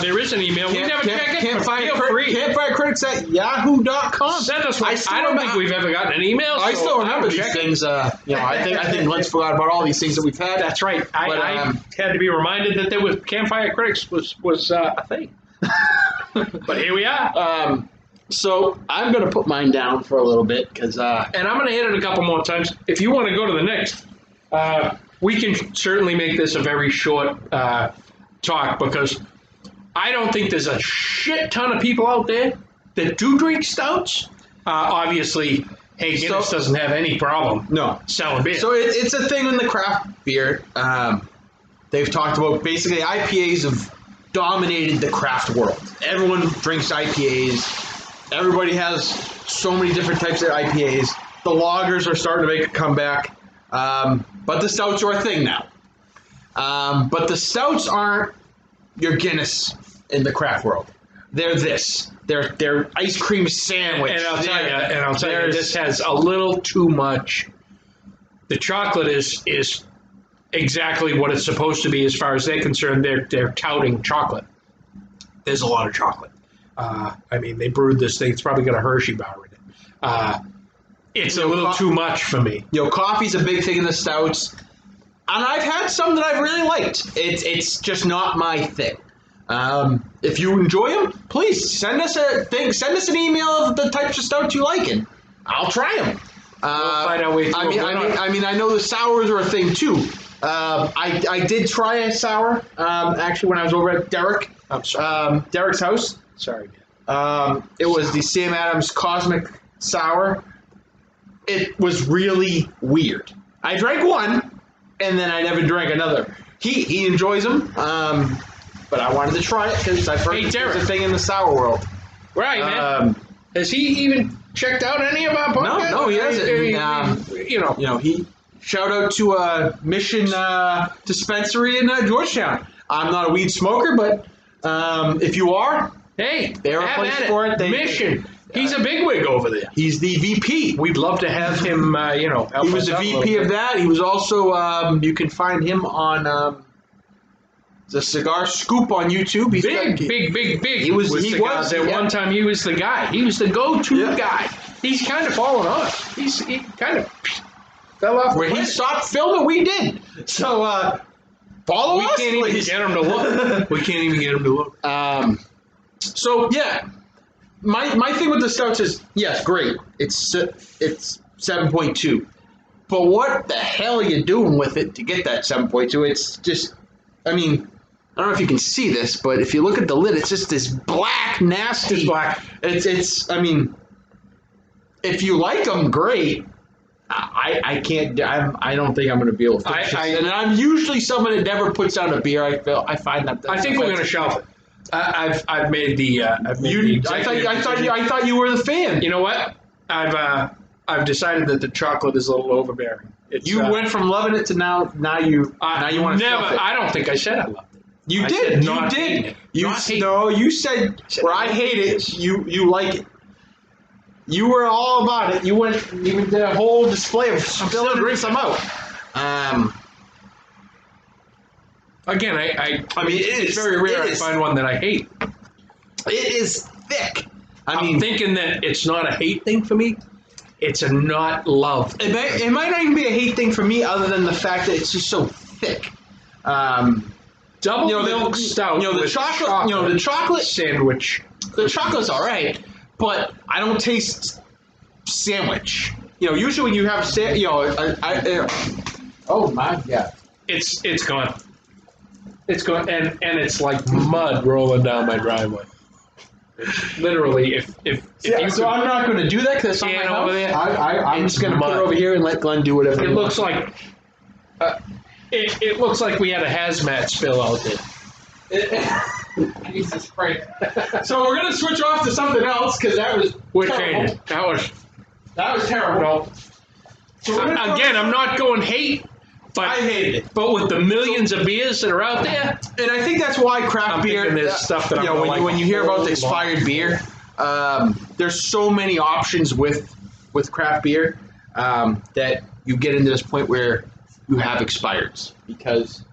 There is an email. We never check it. Campfire Critics at yahoo.com. Send us one. I don't think we've ever gotten an email. I still remember these things. I think Glenn's forgot about all these things that we've had. That's right. I had to be reminded that there was Campfire Critics was a thing. But here we are. So I'm going to put mine down for a little bit because. And I'm going to hit it a couple more times. If you want to go to the next. We can certainly make this a very short talk because I don't think there's a shit ton of people out there that do drink stouts. Obviously, Guinness doesn't have any problem selling beer. So it's a thing in the craft beer. They've talked about basically IPAs have dominated the craft world. Everyone drinks IPAs. Everybody has so many different types of IPAs. The lagers are starting to make a comeback. But the stouts are a thing now. But the stouts aren't your Guinness in the craft world. They're this. They're ice cream sandwich. And I'll tell you, this has a little too much. The chocolate is exactly what it's supposed to be as far as they're concerned. They're touting chocolate. There's a lot of chocolate. They brewed this thing. It's probably got a Hershey bar in it. It's a little too much for me. Coffee's a big thing in the stouts. And I've had some that I've really liked. It's just not my thing. If you enjoy them, please send us a thing. Send us an email of the types of stouts you like, and I'll try them. We'll find our way through. I know the sours are a thing too. I did try a sour actually when I was over at Derek's house. Sorry. It was the Sam Adams Cosmic Sour. It was really weird. I drank one, and then I never drank another. He enjoys them, but I wanted to try it because I've heard it's a thing in the sour world. Right, man. Has he even checked out any of our podcasts? No, he hasn't. He shout out to Mission Dispensary in Georgetown. I'm not a weed smoker, but if you are, they're a place for it. Mission. He's a bigwig over there. He's the VP. We'd love to have him, help He was the VP of that. He was also, you can find him on the Cigar Scoop on YouTube. He's big. He was one time he was the guy. He was the go-to guy. He's kind of fallen off. He kind of fell off. Where he stopped filming, we did. So, follow We us. can't even please. get them to look. We can't even get them to look. So yeah, my thing with the stouts is yes, great. It's 7.2, but what the hell are you doing with it to get that 7.2? It's just, I mean, I don't know if you can see this, but if you look at the lid, it's just this black, nasty. It's black. It's. I mean, if you like them, great. I can't. I don't think I'm going to be able to finish it. And I'm usually someone that never puts out a beer. I find that. I think we're going to shelf it. I've made the. I thought you were the fan. You know what? I've decided that the chocolate is a little overbearing. You went from loving it to now you want to shelf it. I don't think I said I loved it. You I did. said You not did. hating it. You said where I hate it. You like it. You were all about it. You even did a whole display of spilling some out. Again, I mean, it's very rare I find one that I hate. It is thick. I'm thinking that it's not a hate thing for me. It's a not love. It might not even be a hate thing for me, other than the fact that it's just so thick. Double milk stout. The chocolate. The chocolate sandwich. The chocolate's all right, but I don't taste sandwich. Usually when you have oh my god, it's gone. It's gone, and it's like mud rolling down my driveway. Literally, if you so I'm not going to do that because it's on my house. I'm just going to put it over here and let Glenn do whatever. It looks like it looks like we had a hazmat spill out there. Jesus Christ! So we're going to switch off to something else because that was terrible. That was terrible. No. So again, I'm not going hate. But I hated it. But with the millions of beers that are out there, and I think that's why craft beer. There's stuff that when you hear about the expired beer, there's so many options with craft beer that you get into this point where you have expireds because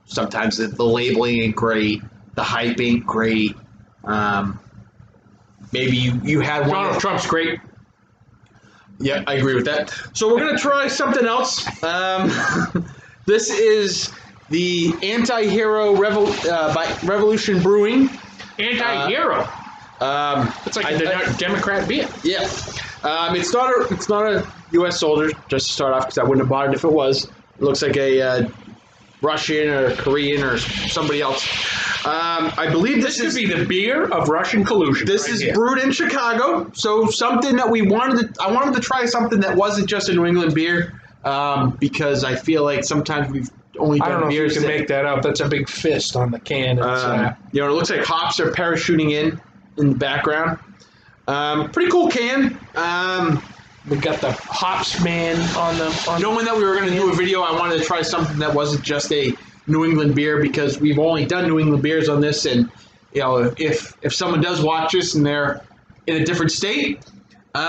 sometimes the labeling ain't great, the hype ain't great. Maybe you had one. Donald Trump's great. Yeah, I agree with that. So we're going to try something else. This is the Anti-Hero by Revolution Brewing. Anti-Hero? It's like a Democrat beer. Yeah. It's not a U.S. soldier, just to start off, because I wouldn't have bought it if it was. It looks like a Russian or Korean or somebody else. I believe this could be the beer of Russian collusion. This is brewed in Chicago, so something that I wanted to try something that wasn't just a New England beer, because I feel like sometimes we've only done beers. I don't know beers if you can make that out. That's a big fist on the can. It looks like hops are parachuting in the background. Pretty cool can. We got the hops man on the. Knowing that we were going to do a video, I wanted to try something that wasn't just a New England beer, because we've only done New England beers on this, and if someone does watch this and they're in a different state, we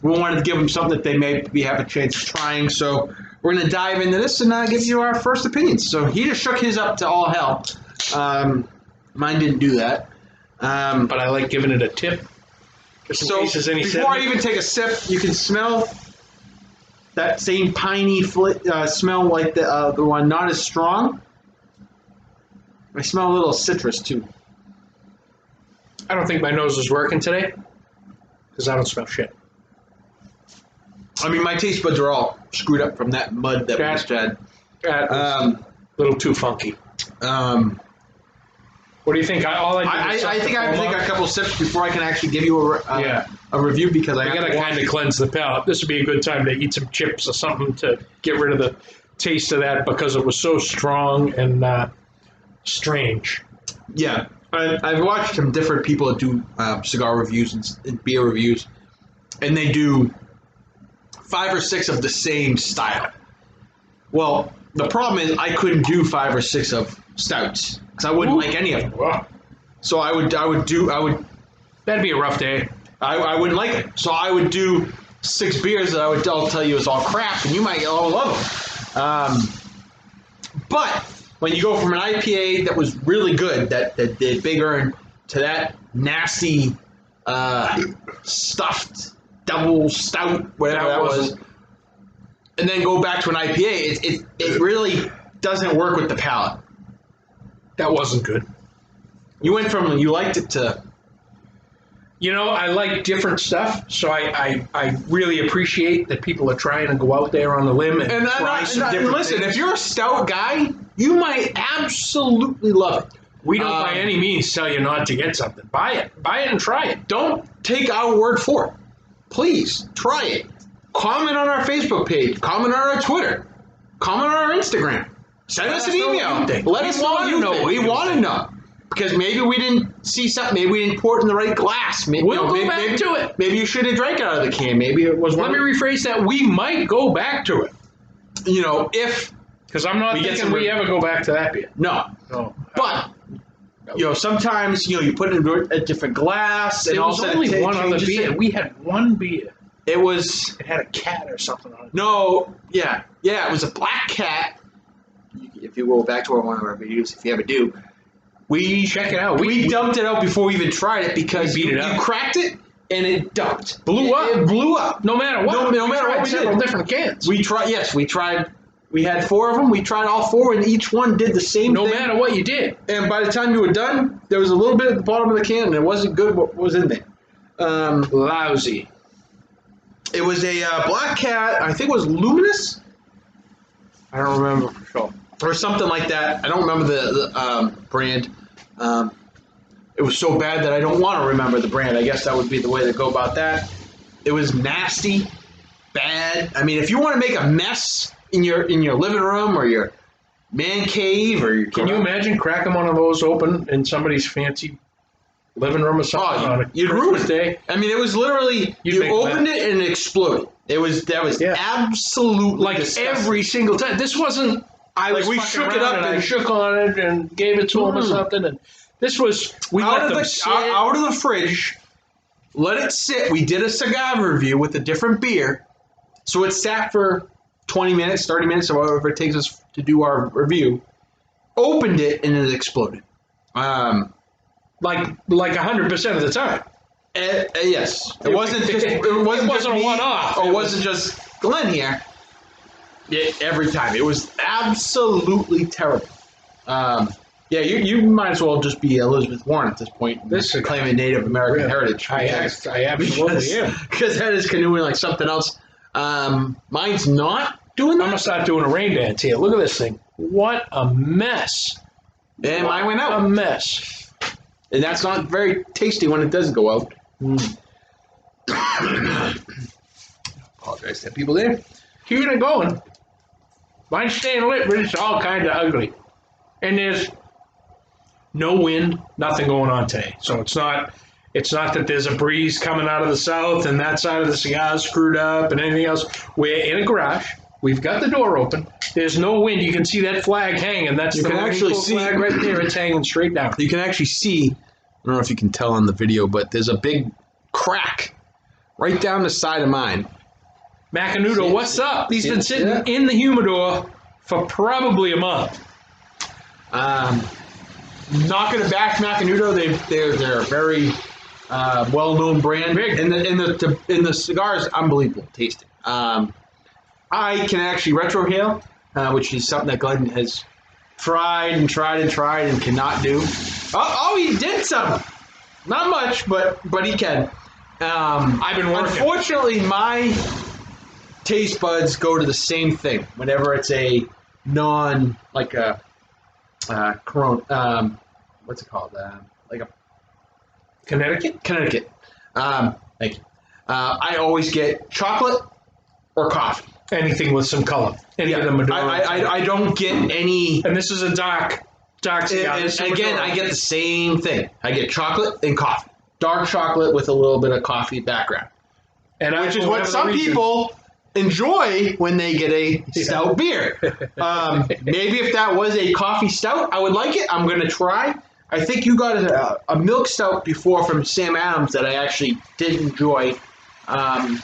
wanted to give them something that they maybe have a chance of trying. So we're going to dive into this and give you our first opinions. So he just shook his up to all hell. Mine didn't do that. But I like giving it a tip. Just in case there's any before I even take a sip, you can smell that same piney smell like the one, not as strong. I smell a little citrus too. I don't think my nose is working today because I don't smell shit. I mean, my taste buds are all screwed up from that mud that we just had. That was a little too funky. What do you think? I think I have to take a couple sips before I can actually give you a review, because I got to kind of cleanse the palate. This would be a good time to eat some chips or something to get rid of the taste of that, because it was so strong and strange. Yeah, I've watched some different people that do cigar reviews and beer reviews, and they do 5 or 6 of the same style. Well, the problem is I couldn't do 5 or 6 of stouts because I wouldn't like any of them. Wow. So I would. That'd be a rough day. I wouldn't like it. So I would do 6 beers that I'll tell you is all crap, and you might all love them. But when you go from an IPA that was really good, that did bigger, to that nasty stuffed double stout, whatever that was, and then go back to an IPA, it really doesn't work with the palate. That wasn't good. You went from you liked it to. You know, I like different stuff, so I really appreciate that people are trying to go out there on the limb and try some different listen, things. if you're a stout guy, you might absolutely love it. We don't by any means tell you not to get something. Buy it and try it. Don't take our word for it. Please try it. Comment on our Facebook page. Comment on our Twitter. Comment on our Instagram. Send us an email. Let us know what you think. We want to know. Because maybe we didn't see something. Maybe we didn't pour it in the right glass. Maybe, we'll go back to it. Maybe you should have drank out of the can. Maybe it was one. Let me rephrase that. We might go back to it. You know, if. Because I'm not thinking we ever go back to that beer. No. But, you know, sometimes, you know, you put it in a different glass. And there was only one other beer. We had one beer. It had a cat or something on it. No. Yeah. Yeah, it was a black cat. If you go back to one of our videos, if you ever do. We check it out. We dumped it out before we even tried it because you cracked it and it dumped. Blew up. It blew up. No matter what. No matter what we several did. different cans. We tried. Yes, we tried. We had 4 of them. We tried all 4, and each one did the same thing. No matter what you did. And by the time you were done, there was a little bit at the bottom of the can, and it wasn't good what was in there. Lousy. It was a black cat. I think it was Luminous. I don't remember for sure. Or something like that. I don't remember the brand. It was so bad that I don't want to remember the brand. I guess that would be the way to go about that. It was nasty, bad. I mean, if you want to make a mess in your living room or your man cave or your can you imagine cracking one of those open in somebody's fancy living room or something on a you'd ruin Christmas day? I mean, it was literally you opened it and it exploded. That was absolutely like disgusting. Every single time. This wasn't. We shook it up and I shook on it and gave it to him or something. And this was out of the fridge. Let it sit. We did a cigar review with a different beer, so it sat for 20 minutes, 30 minutes, or whatever it takes us to do our review. Opened it and it exploded. Like 100% of the time. Yes, it wasn't a one-off. Or it wasn't just Glenn here. Every time. It was absolutely terrible. Yeah, you might as well just be Elizabeth Warren at this point. This is claiming Native American heritage. I absolutely am. Because that is canoeing like something else. Mine's not doing that. I'm going to start doing a rain dance here. Look at this thing. What a mess. And mine went out. A mess. And that's not very tasty when it doesn't go out. Apologize to people there. Keeping it going. Mine's staying lit, but it's all kind of ugly. And there's no wind, nothing going on today. So it's not that there's a breeze coming out of the south and that side of the cigar's screwed up and anything else. We're in a garage. We've got the door open. There's no wind. You can see that flag hanging. That's the flag right there. It's hanging straight down. You can actually see, I don't know if you can tell on the video, but there's a big crack right down the side of mine. Macanudo, what's up? He's been sitting in the humidor for probably a month. Not going to back Macanudo. They're a very well-known brand. And the cigars, unbelievable tasting. I can actually retrohale, which is something that Glenn has tried and cannot do. Oh, he did some. Not much, but he can. I've been working. Unfortunately, my taste buds go to the same thing whenever it's a non, like a Corona, what's it called? Like a Connecticut? Connecticut. Thank you. I always get chocolate or coffee. Anything with some color. I don't get any. And this is a dark cigar. And again, I get the same thing. I get chocolate and coffee. Dark chocolate with a little bit of coffee background. Which is what some people enjoy when they get a stout beer. Maybe if that was a coffee stout, I would like it. I'm going to try. I think you got a milk stout before from Sam Adams that I actually did enjoy. Not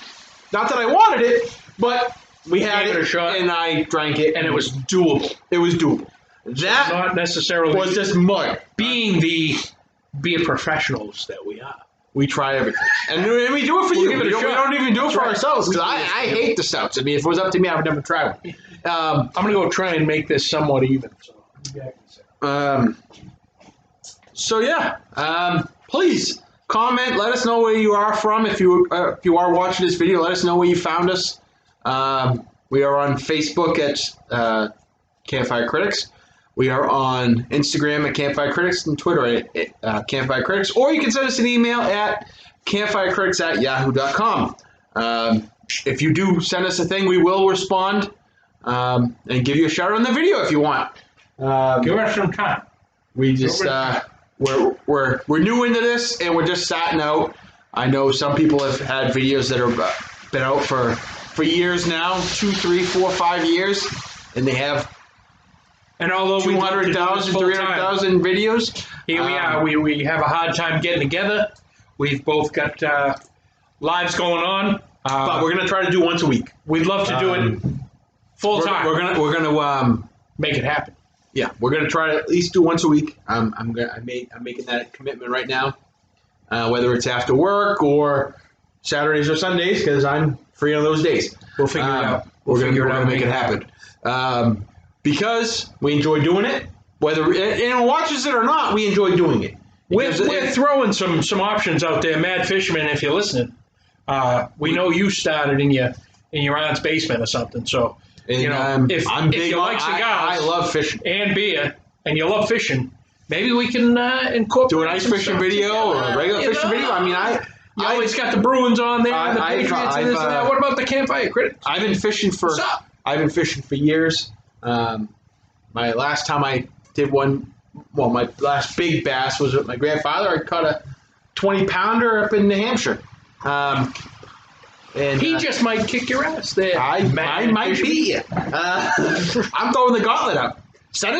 that I wanted it, but we had it, and I drank it, and it was doable. It was doable. That not necessarily was just mud. Being the beer professionals that we are. We try everything. And we do it for you. We don't even do it for ourselves, because I hate the stouts. I mean, if it was up to me, I would never try one. I'm gonna go try and make this somewhat even. So yeah, please comment. Let us know where you are from. If you are watching this video, let us know where you found us. We are on Facebook at Campfire Critics. We are on Instagram at Campfire Critics and Twitter at Campfire Critics. Or you can send us an email at campfirecritics@yahoo.com. If you do send us a thing, we will respond and give you a shout out on the video if you want. Give us some time. We just we're new into this and we're just starting out. I know some people have had videos that are been out for years now, 2, 3, 4, 5 years, and they have and although 200,000, 300,000 videos. Here we are. We have a hard time getting together. We've both got lives going on, but we're gonna try to do once a week. We'd love to do it full time. We're gonna make it happen. Yeah, we're gonna try to at least do once a week. I'm making that commitment right now. Whether it's after work or Saturdays or Sundays, because I'm free on those days. We'll figure it out. We're gonna make it happen. Because we enjoy doing it. Whether anyone watches it or not, we enjoy doing it. We're throwing some options out there, Mad Fisherman. If you're listening, we know you started in your aunt's basement or something. So if you like cigars, I love fishing and beer, and you love fishing, maybe we can incorporate do an ice fishing video or a regular fishing video. I mean, you always got the Bruins on there, and the Patriots and this and that. What about the Campfire Critics? I've been fishing for years. My last time I did one, my last big bass was with my grandfather. I caught a 20-pounder up in New Hampshire. And he just might kick your ass there. I might beat you. I'm throwing the gauntlet up.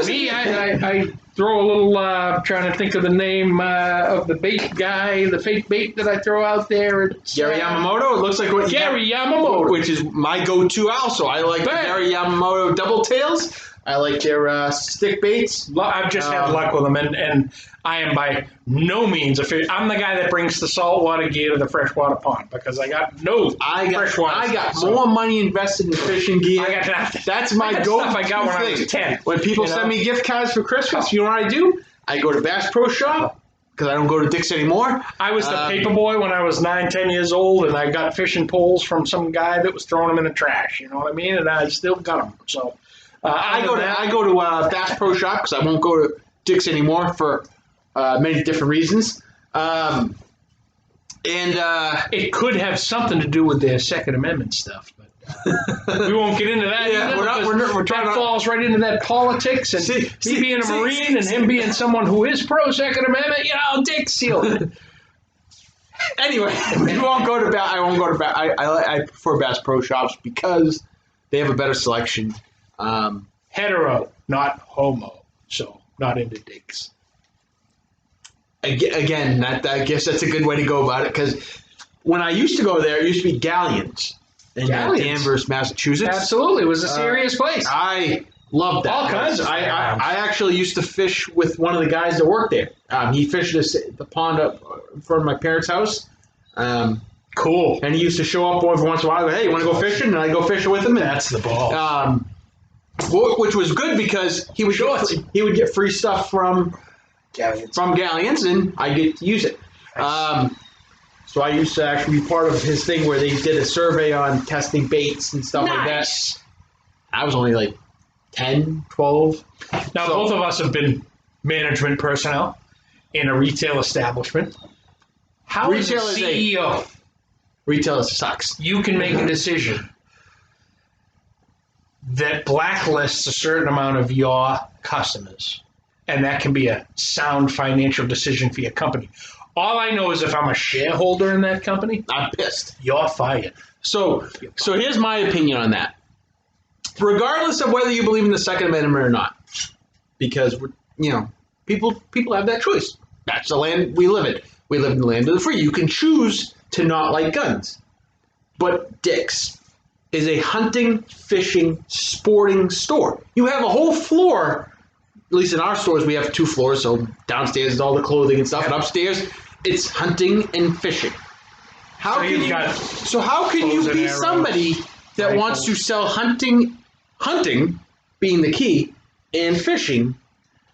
Me, I throw a little, trying to think of the name of the bait guy, the fake bait that I throw out there. It's, Gary Yamamoto? It looks like what Gary Yamamoto. Which is my go-to also. I like the Gary Yamamoto double tails. I like their stick baits. I've just had luck with them, and I am by no means a fish. I'm the guy that brings the saltwater gear to the freshwater pond because I got freshwater. I got more money invested in fishing gear. I got nothing. That's my go-to stuff I got when I was 10. When people send me gift cards for Christmas, you know what I do? I go to Bass Pro Shop because I don't go to Dick's anymore. I was the paper boy when I was 9, 10 years old, and I got fishing poles from some guy that was throwing them in the trash. You know what I mean? And I still got them. So. I go to Bass Pro Shop because I won't go to Dick's anymore for many different reasons. And it could have something to do with their Second Amendment stuff, but we won't get into that. Yeah, we're trying that falls right into that politics and me being a Marine and him being someone who is pro Second Amendment. Dick sealed. Anyway, I won't go to Bass. I prefer Bass Pro Shops because they have a better selection. Hetero, not homo, so not into dicks. Again, I guess that's a good way to go about it because when I used to go there, it used to be Galleons in Danvers, Massachusetts. Absolutely, it was a serious place. I loved that. All kinds of. I actually used to fish with one of the guys that worked there. He fished the pond up in front of my parents' house. Cool. And he used to show up every once in a while. Hey, you want to go fishing? And I go fishing with him. And that's the ball. Which was good because he would get free stuff from Galleons, and I get to use it. Nice. So I used to actually be part of his thing where they did a survey on testing baits and stuff like that. I was only like 10, 12. Now, both of us have been management personnel in a retail establishment. How is a CEO? Retail sucks. You can make a decision that blacklists a certain amount of your customers, and that can be a sound financial decision for your company. All I know is if I'm a shareholder in that company, I'm pissed. You're fired. So here's my opinion on that. Regardless of whether you believe in the Second Amendment or not, because people have that choice. That's the land we live in. We live in the land of the free. You can choose to not like guns, but Dick's is a hunting, fishing, sporting store. You have a whole floor, at least in our stores, we have 2 floors, so downstairs is all the clothing and stuff, and upstairs, it's hunting and fishing. How can you be somebody that wants to sell hunting hunting being the key and fishing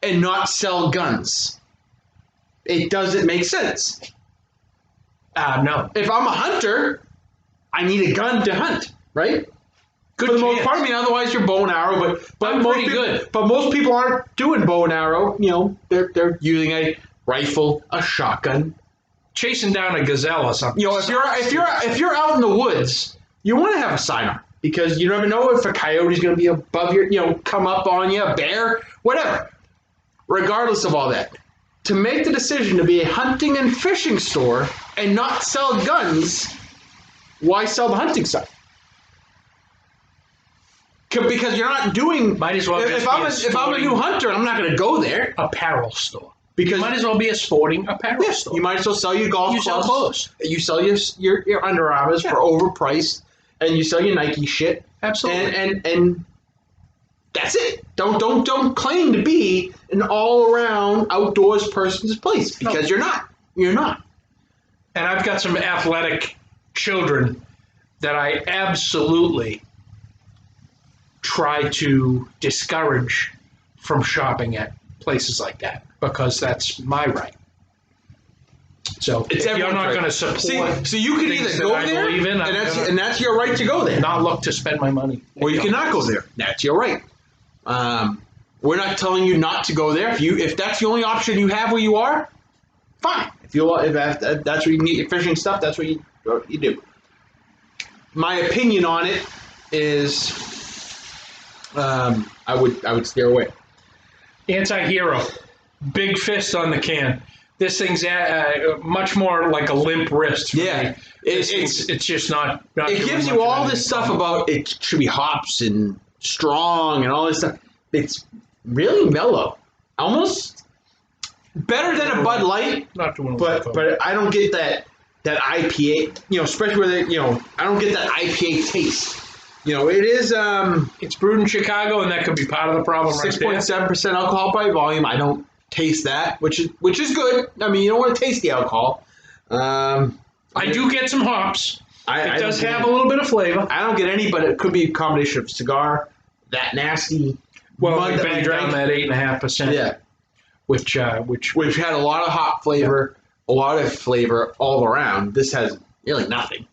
and not sell guns. It doesn't make sense. No. If I'm a hunter, I need a gun to hunt, right? Good For the most chance. part, I mean, otherwise you're bow and arrow, but I'm most pretty people, good. But most people aren't doing bow and arrow. You know, they're using a rifle, a shotgun. Chasing down a gazelle or something. You know, if you're out in the woods, you want to have a sidearm because you never know if a coyote's going to be above your, come up on you, a bear, whatever. Regardless of all that, to make the decision to be a hunting and fishing store and not sell guns, why sell the hunting side? Because you're not doing. Might as well. If I'm a new hunter, I'm not going to go there. Apparel store. Because you might as well be a sporting apparel store. You might as well sell your golf You sell clubs. clothes. You sell your Under Armours for overpriced, and you sell your Nike shit. Absolutely. And that's it. Don't claim to be an all around outdoors person's place because you're not. You're not. And I've got some athletic children that I absolutely try to discourage from shopping at places like that because that's my right. So if you're not going to support, so you can things either go that I there, believe in, and that's your right to go there. Not look to spend my money. Or you cannot go there. That's your right. We're not telling you not to go there. If that's the only option you have where you are, fine. If that's what you need, your fishing stuff, that's what you do. My opinion on it is, I would steer away. Anti-hero, big fist on the can. This thing's much more like a limp wrist. For me. It's just not it gives you all this stuff about it should be hops and strong and all this stuff. It's really mellow, almost better than a Bud Light. Not doing but I don't get that IPA. Especially where I don't get that IPA taste. It is. It's brewed in Chicago, and that could be part of the problem. 6.7% alcohol by volume. I don't taste that, which is good. I mean, you don't want to taste the alcohol. I do get some hops. It does have a little bit of flavor. I don't get any, but it could be a combination of cigar, that nasty mud that we drank. Down that 8.5%. Yeah, which had a lot of hop flavor, a lot of flavor all around. This has really nothing.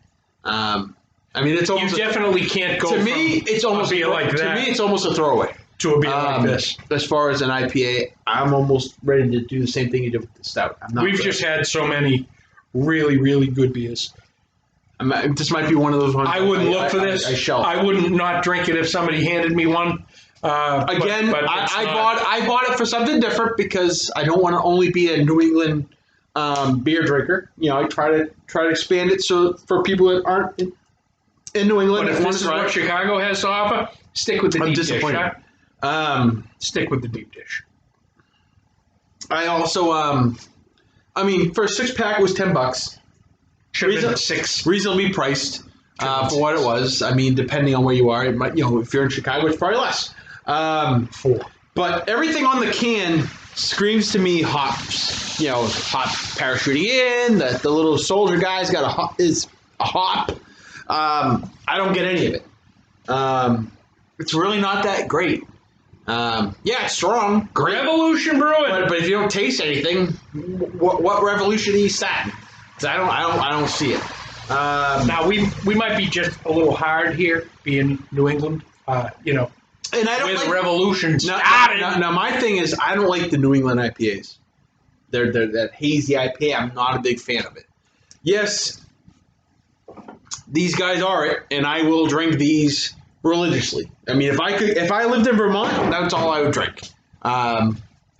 I mean, it's almost. You definitely can't go. To me, it's almost like that. To me, it's almost a throwaway. To a beer like this. As far as an IPA, I'm almost ready to do the same thing you did with the stout. We've just had so many really, really good beers. This might be one of those ones. I wouldn't look for this. I wouldn't not drink it if somebody handed me one. I bought it for something different because I don't want to only be a New England beer drinker. I try to expand it so for people that aren't in New England. But if this is what Chicago has to offer, stick with the deep dish. Huh? Stick with the deep dish. I also, for a 6-pack it was $10. Should have been 6. Reasonably priced for what it was. I mean, depending on where you are, it might, if you're in Chicago, it's probably less. 4. But everything on the can screams to me hops. Hop parachuting in. The little soldier guy's got a hop. I don't get any of it. It's really not that great. It's strong. Great. Revolution Brewing. But if you don't taste anything, what revolution are you starting? Because I don't see it. Now we might be just a little hard here, being New England. And I don't where like the revolution started. Now my thing is I don't like the New England IPAs. They're that hazy IPA. I'm not a big fan of it. Yes, these guys are it, and I will drink these religiously. I mean, if I lived in Vermont, that's all I would drink.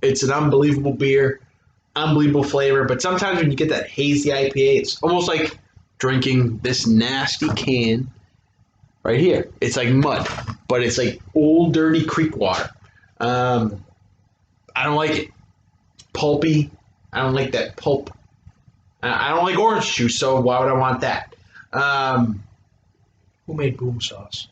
It's an unbelievable beer, unbelievable flavor. But sometimes when you get that hazy IPA, it's almost like drinking this nasty can right here. It's like mud, but it's like old dirty creek water. I don't like it. It's pulpy. I don't like that pulp. I don't like orange juice, so why would I want that? Who made Boom Sauce?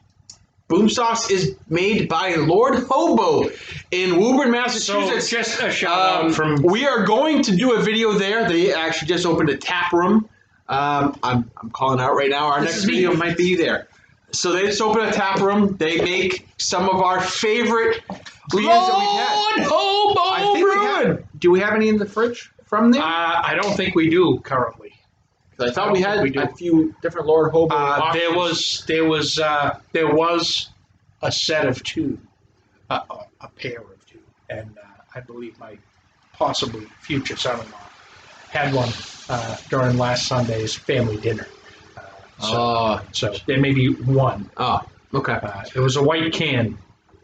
Boom Sauce is made by Lord Hobo in Woburn, Massachusetts. So just a shout out from. We are going to do a video there. They actually just opened a tap room. I'm calling out right now. Our next video might be there. So they just opened a tap room. They make some of our favorite beers that we've had. Hobo Brewing. Do we have any in the fridge from there? I don't think we do currently. I thought we had a few different Lord Hobo. There was a set of two, a pair of two, and I believe my possibly future son-in-law had one during last Sunday's family dinner. So there may be one. Oh, okay. It was a white can.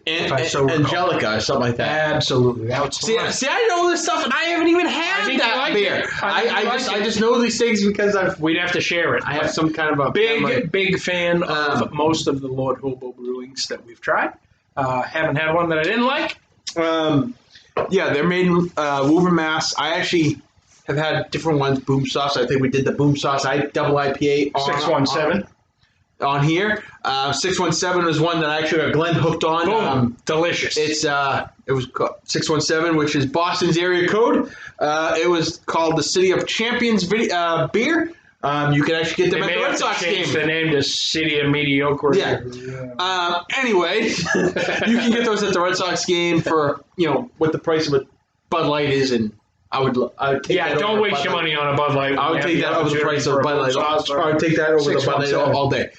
Angelica or something like that. Absolutely. See, I know this stuff, and I haven't even had that beer. I just know these things because we'd have to share it. I have some kind of a big fan of most of the Lord Hobo brewings that we've tried. Haven't had one that I didn't like. Yeah, they're made in Woburn, Mass. I actually have had different ones. Boom Sauce. I think we did the Boom Sauce double IPA 617 on here. 617 was one that I actually got Glenn hooked on. Boom. Delicious. It was called 617, which is Boston's area code. It was called the City of Champions beer. You can actually get them at the Red Sox game. The name to City of Mediocre. Yeah. Anyway, you can get those at the Red Sox game for what the price of a Bud Light is, and I would take that. Don't waste your money on a Bud Light. I would take that over the price of a Bud Light. I would take that over the Bud Light all day.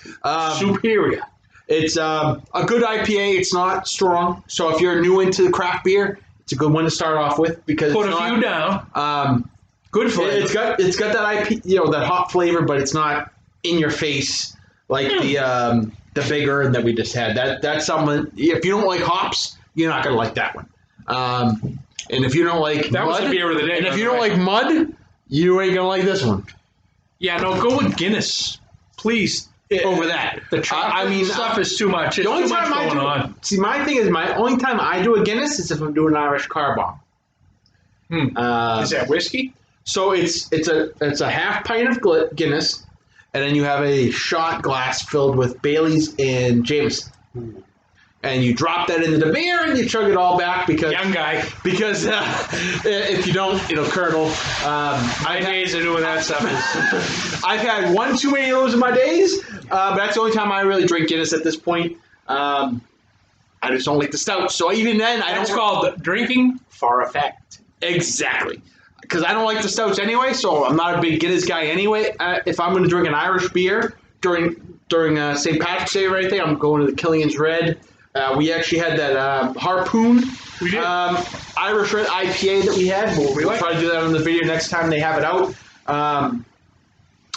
Superior. It's a good IPA. It's not strong, so if you're new into craft beer, it's a good one to start off with because put a few down. Good flavor. It's got that that hop flavor, but it's not in your face like the bigger that we just had. That's something. If you don't like hops, you're not gonna like that one. And if you don't like that was the beer of the day. And if you don't like mud, you ain't gonna like this one. Yeah, no, go with Guinness, please. Over that, the chocolate stuff is too much. It's too much going on. See, my thing is, my only time I do a Guinness is if I'm doing an Irish car bomb. Is that whiskey? So it's a half pint of Guinness, and then you have a shot glass filled with Baileys and Jameson. Ooh. And you drop that into the beer and you chug it all back because young guy. Because if you don't, it'll curdle. My days of doing that stuff is. I've had one too many of those in my days, but that's the only time I really drink Guinness at this point. I just don't like the stout. So even then, It's called drinking for effect. Exactly. Because I don't like the stouts anyway, so I'm not a big Guinness guy anyway. If I'm going to drink an Irish beer during St. Patrick's Day or anything, I'm going to the Killian's Red. We actually had that Harpoon Irish Red IPA that we had. We'll try to do that on the video next time they have it out.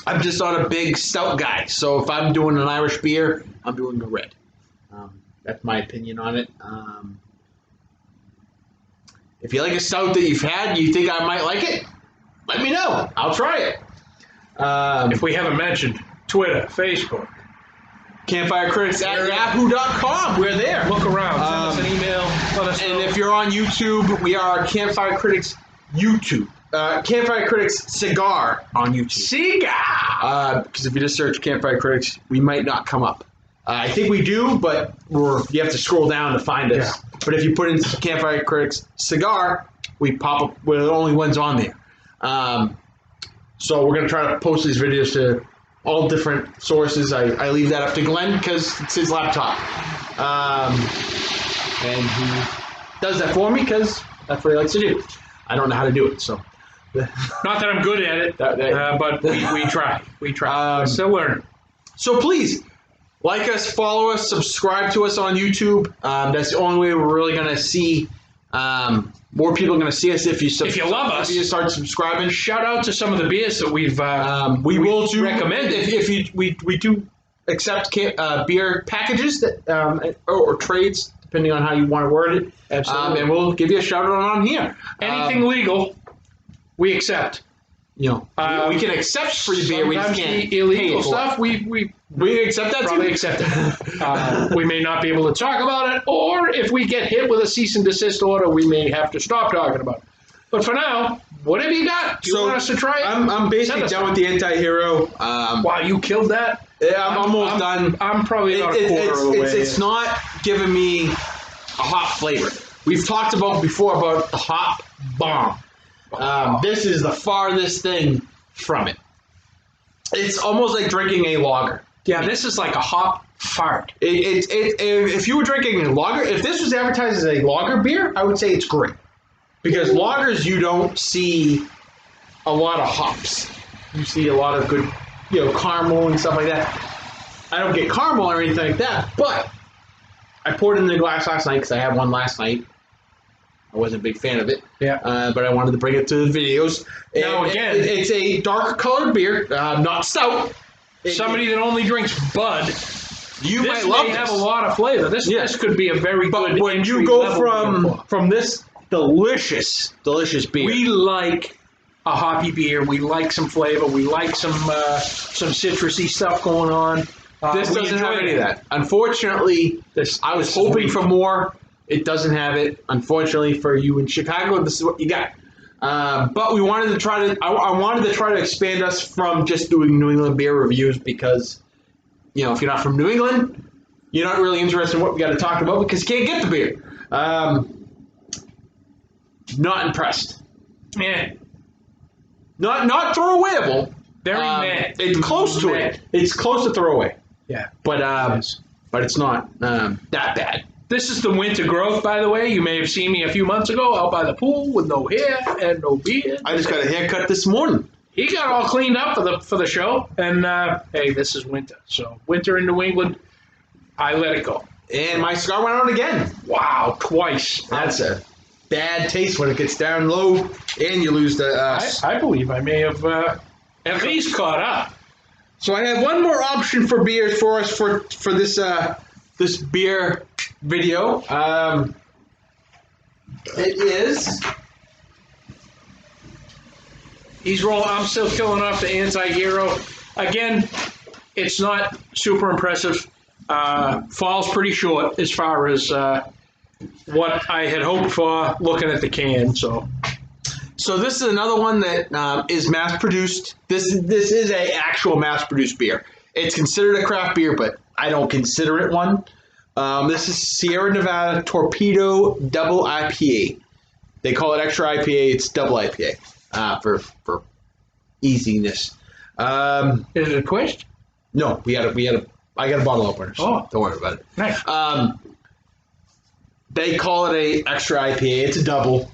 I'm just not a big stout guy, so if I'm doing an Irish beer, I'm doing a red. That's my opinion on it. If you like a stout that you've had, you think I might like it, let me know. I'll try it. If we haven't mentioned, Twitter, Facebook. Campfire Critics at yahoo.com. We're there. Look around. Send us an email. Let us know. And if you're on YouTube, we are Campfire Critics YouTube. Campfire Critics Cigar on YouTube. Cigar! Because if you just search Campfire Critics, we might not come up. I think we do, but you have to scroll down to find us. Yeah. But if you put in Campfire Critics Cigar, we pop up. We're the only ones on there. So we're going to try to post these videos to all different sources. I leave that up to Glenn because it's his laptop. And he does that for me because that's what he likes to do. I don't know how to do it, so. Not that I'm good at it, but we try. We try. We're still learning. So please, like us, follow us, subscribe to us on YouTube. That's the only way we're really going to see more people are going to see us if you love us. If you start subscribing. Shout out to some of the beers that we will recommend. We do accept beer packages that or trades, depending on how you want to word it. Absolutely. And we'll give you a shout out on here. Anything legal, we accept. We can accept free beer. We just can't illegal stuff. We accept that probably too. Accept it. We may not be able to talk about it, or if we get hit with a cease and desist order, we may have to stop talking about it. But for now, whatever you got, do you want us to try it? I'm basically done with the anti-hero. Wow, you killed that? Yeah, I'm almost done. I'm probably about a quarter of the way. It's not giving me a hop flavor. We've talked before about the hop bomb. This is the farthest thing from it. It's almost like drinking a lager Yeah, this is like a hop fart. If you were drinking a lager, if this was advertised as a lager beer, I would say it's great. Because lagers, you don't see a lot of hops. You see a lot of good, caramel and stuff like that. I don't get caramel or anything like that, but I poured it in the glass last night because I had one last night. I wasn't a big fan of it. Yeah. But I wanted to bring it to the videos. Now, again, it's a darker colored beer, not stout. Somebody that only drinks Bud, you this might love may this. have a lot of flavor. This could be a very But good. when you go from this delicious beer, we like a hoppy beer. We like some flavor. We like some citrusy stuff going on. this doesn't have any of that. Unfortunately, I was hoping for more. It doesn't have it. Unfortunately for you in Chicago, this is what you got. But we wanted to try to. I wanted to try to expand us from just doing New England beer reviews because, if you're not from New England, you're not really interested in what we got to talk about because you can't get the beer. Not impressed. Yeah. Not throwawayable. Very meh. It's close to it. It's close to throwaway. Yeah. But it's not that bad. This is the winter growth, by the way. You may have seen me a few months ago out by the pool with no hair and no beard. I just got a haircut this morning. He got all cleaned up for the show. And, hey, this is winter. So winter in New England, I let it go. And my cigar went out again. Wow, twice. That's a bad taste when it gets down low and you lose the... I believe I may have at least caught up. So I have one more option for beers for us for this this beer video. It is... He's rolling. I'm still killing off the anti-hero. Again, it's not super impressive. Falls pretty short as far as what I had hoped for looking at the can. So this is another one that is mass-produced. This is a actual mass-produced beer. It's considered a craft beer, but I don't consider it one. This is Sierra Nevada Torpedo Double IPA. They call it extra IPA. It's double IPA for easiness. is it a twist? No, I got a bottle opener. So Oh, don't worry about it. Nice. They call it a extra IPA. It's a double,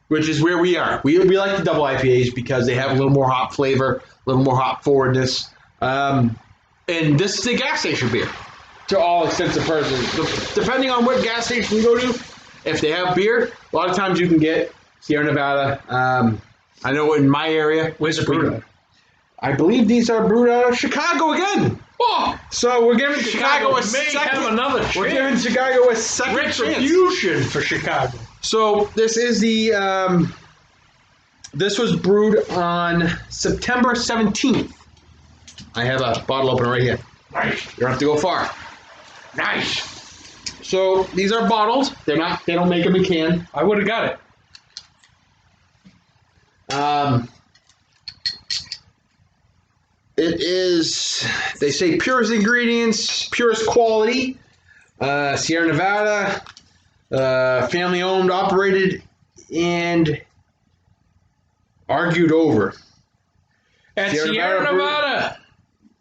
which is where we are. We like the double IPAs because they have a little more hop flavor, a little more hop forwardness. And this is a gas station beer, to all extents and purposes. Depending on what gas station you go to, if they have beer, a lot of times you can get Sierra Nevada. I know in my area, Where's it brewed at? I believe these are brewed out of Chicago again. Oh, So we're giving Chicago a may second. have another We're giving chance. Chicago a second chance. Retribution for Chicago. So this is the. This was brewed on September 17th. I have a bottle opener right here. Nice. You don't have to go far. Nice. So these are bottled. They're not. They don't make them in can. I would have got it. It is. They say purest ingredients, purest quality. Sierra Nevada, family owned, operated, and argued over. At Sierra Sierra Nevada Nevada,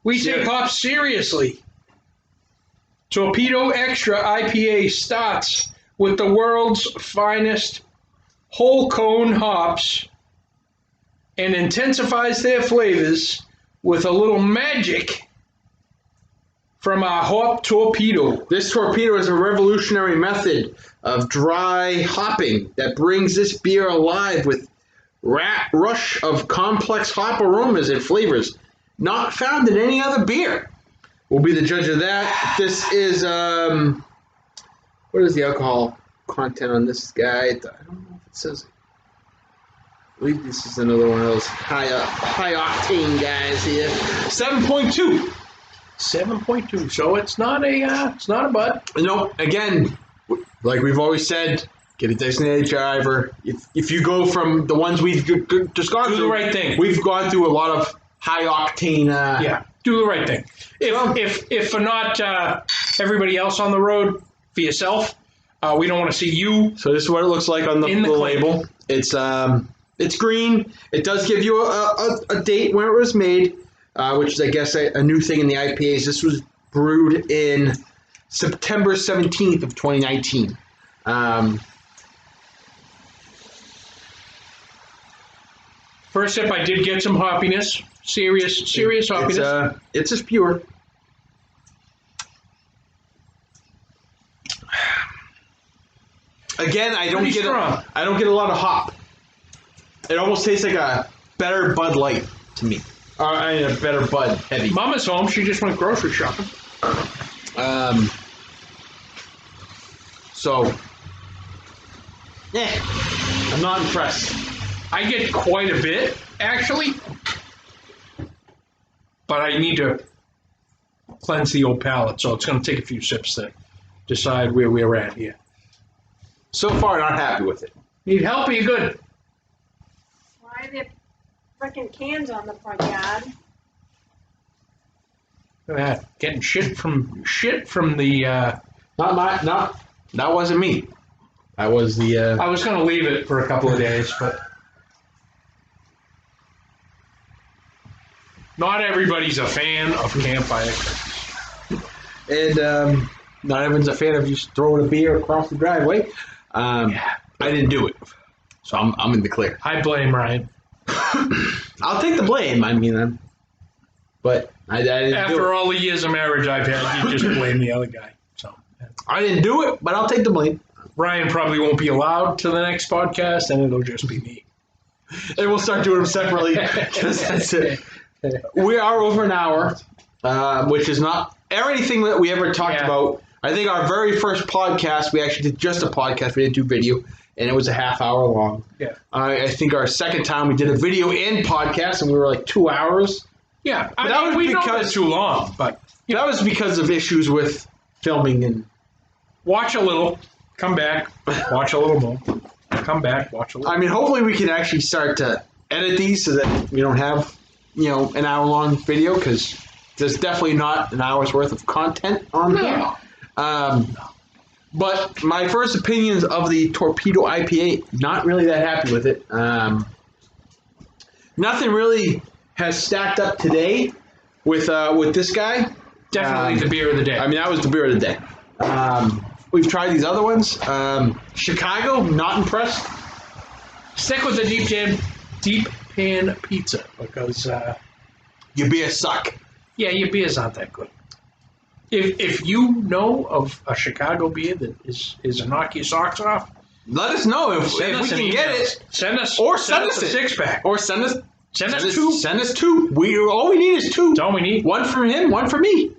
we take hops seriously. Torpedo Extra IPA starts with the world's finest whole cone hops and intensifies their flavors with a little magic from our hop torpedo. This torpedo is a revolutionary method of dry hopping that brings this beer alive with rush of complex hop aromas and flavors not found in any other beer. We'll be the judge of that. This is what is the alcohol content on this guy? I don't know if it says. I believe this is another one of those high octane guys here. 7.2. 7.2. So it's not a bud. No, again, like we've always said, get a designated driver. If you go from the ones we've just gone through, Do the right thing. We've gone through a lot of high octane. Yeah, do the right thing. If for not everybody else on the road, for yourself, we don't want to see you. So this is what it looks like on the label. It's green. It does give you a date where it was made. which is, I guess, a new thing in the IPAs. This was brewed in September 17th of 2019. First sip, I did get some hoppiness. Serious hoppiness. It's just pure. Again, I don't get a lot of hop. It almost tastes like a better Bud Light to me. A better Bud Heavy. Mama's home. She just went grocery shopping. So, I'm not impressed. I get quite a bit, actually. But I need to cleanse the old palate, so it's going to take a few sips to decide where we're at here. So far, not happy with it. Need help? Are you good? Why are there frickin' cans on the front yard? Look at that. Getting shit from the. That wasn't me. That was the. I was going to leave it for a couple of days, but not everybody's a fan of campfire. And not everyone's a fan of you throwing a beer across the driveway. I didn't do it, so I'm in the clear. I blame Ryan. I'll take the blame. I mean, but I didn't. After all the years of marriage I've had, you just blame the other guy. So I didn't do it, but I'll take the blame. Ryan probably won't be allowed to the next podcast, and it'll just be me. And we'll start doing them separately because that's it. We are over an hour, which is not anything that we ever talked about. I think our very first podcast, we actually did just a podcast. We didn't do video, and it was a half hour long. Yeah. I think our second time we did a video and podcast, and we were like 2 hours. Yeah. We know it's too long, but that was because of issues with filming and. Watch a little, come back, watch a little more, come back, watch a little. I mean, hopefully we can actually start to edit these so that we don't have, an hour-long video, because there's definitely not an hour's worth of content on here. But my first opinions of the Torpedo IPA, not really that happy with it. Nothing really has stacked up today with this guy. Definitely the beer of the day. I mean, that was the beer of the day. We've tried these other ones. Chicago, not impressed. Stick with the deep pan pizza, because your beers suck. Yeah, your beers aren't that good. If you know of a Chicago beer that is a knock your socks off, let us know if we can get it. Send us a a 6-pack. Or send us two. Send us two. All we need is two. That's all we need. One for him, one for me.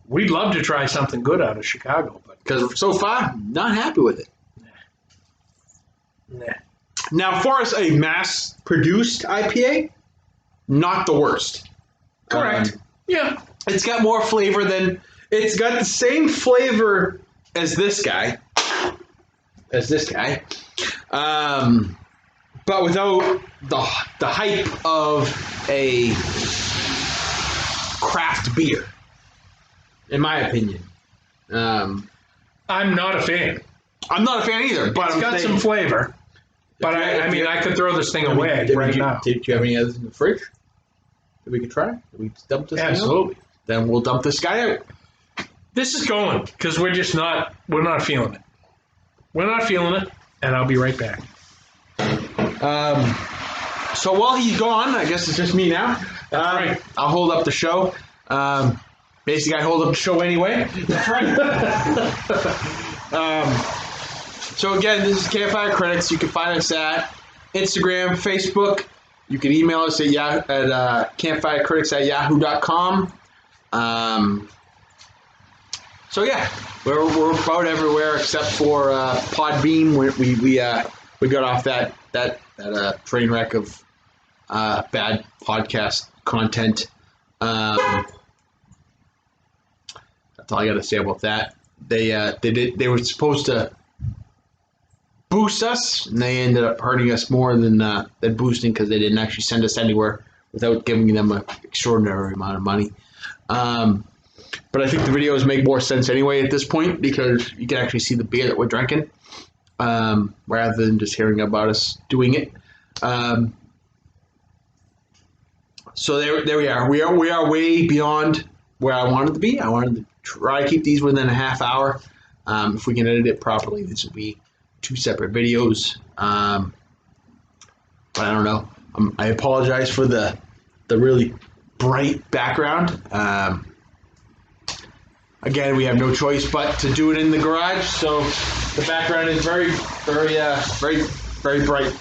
We'd love to try something good out of Chicago, but because so far, not happy with it. Nah. Now, for us, a mass-produced IPA, not the worst. Correct. Yeah. It's got more flavor than... It's got the same flavor as this guy. But without the hype of a craft beer, in my opinion. I'm not a fan. I'm not a fan either, but it's got some flavor. But I could throw this thing away right now. Did you have any others in the fridge that we could try? Did we dump this thing out? Absolutely. Then we'll dump this guy out. This is going, because we're not feeling it. We're not feeling it, and I'll be right back. So while he's gone, I guess it's just me now. That's right. I'll hold up the show. Basically, I hold up the show anyway. That's right. So again, this is Campfire Critics. You can find us at Instagram, Facebook. You can email us at campfirecritics@yahoo.com. So yeah, we're about everywhere except for Podbean. We got off that train wreck of bad podcast content. That's all I got to say about that. They were supposed to boost us, and they ended up hurting us more than boosting, because they didn't actually send us anywhere without giving them an extraordinary amount of money. But I think the videos make more sense anyway at this point, because you can actually see the beer that we're drinking, rather than just hearing about us doing it. So there we are. We are way beyond where I wanted to be. I wanted to try to keep these within a half hour. If we can edit it properly, this will be 2 separate videos. But I don't know. I apologize for the really bright background. Again, we have no choice but to do it in the garage, so the background is very bright.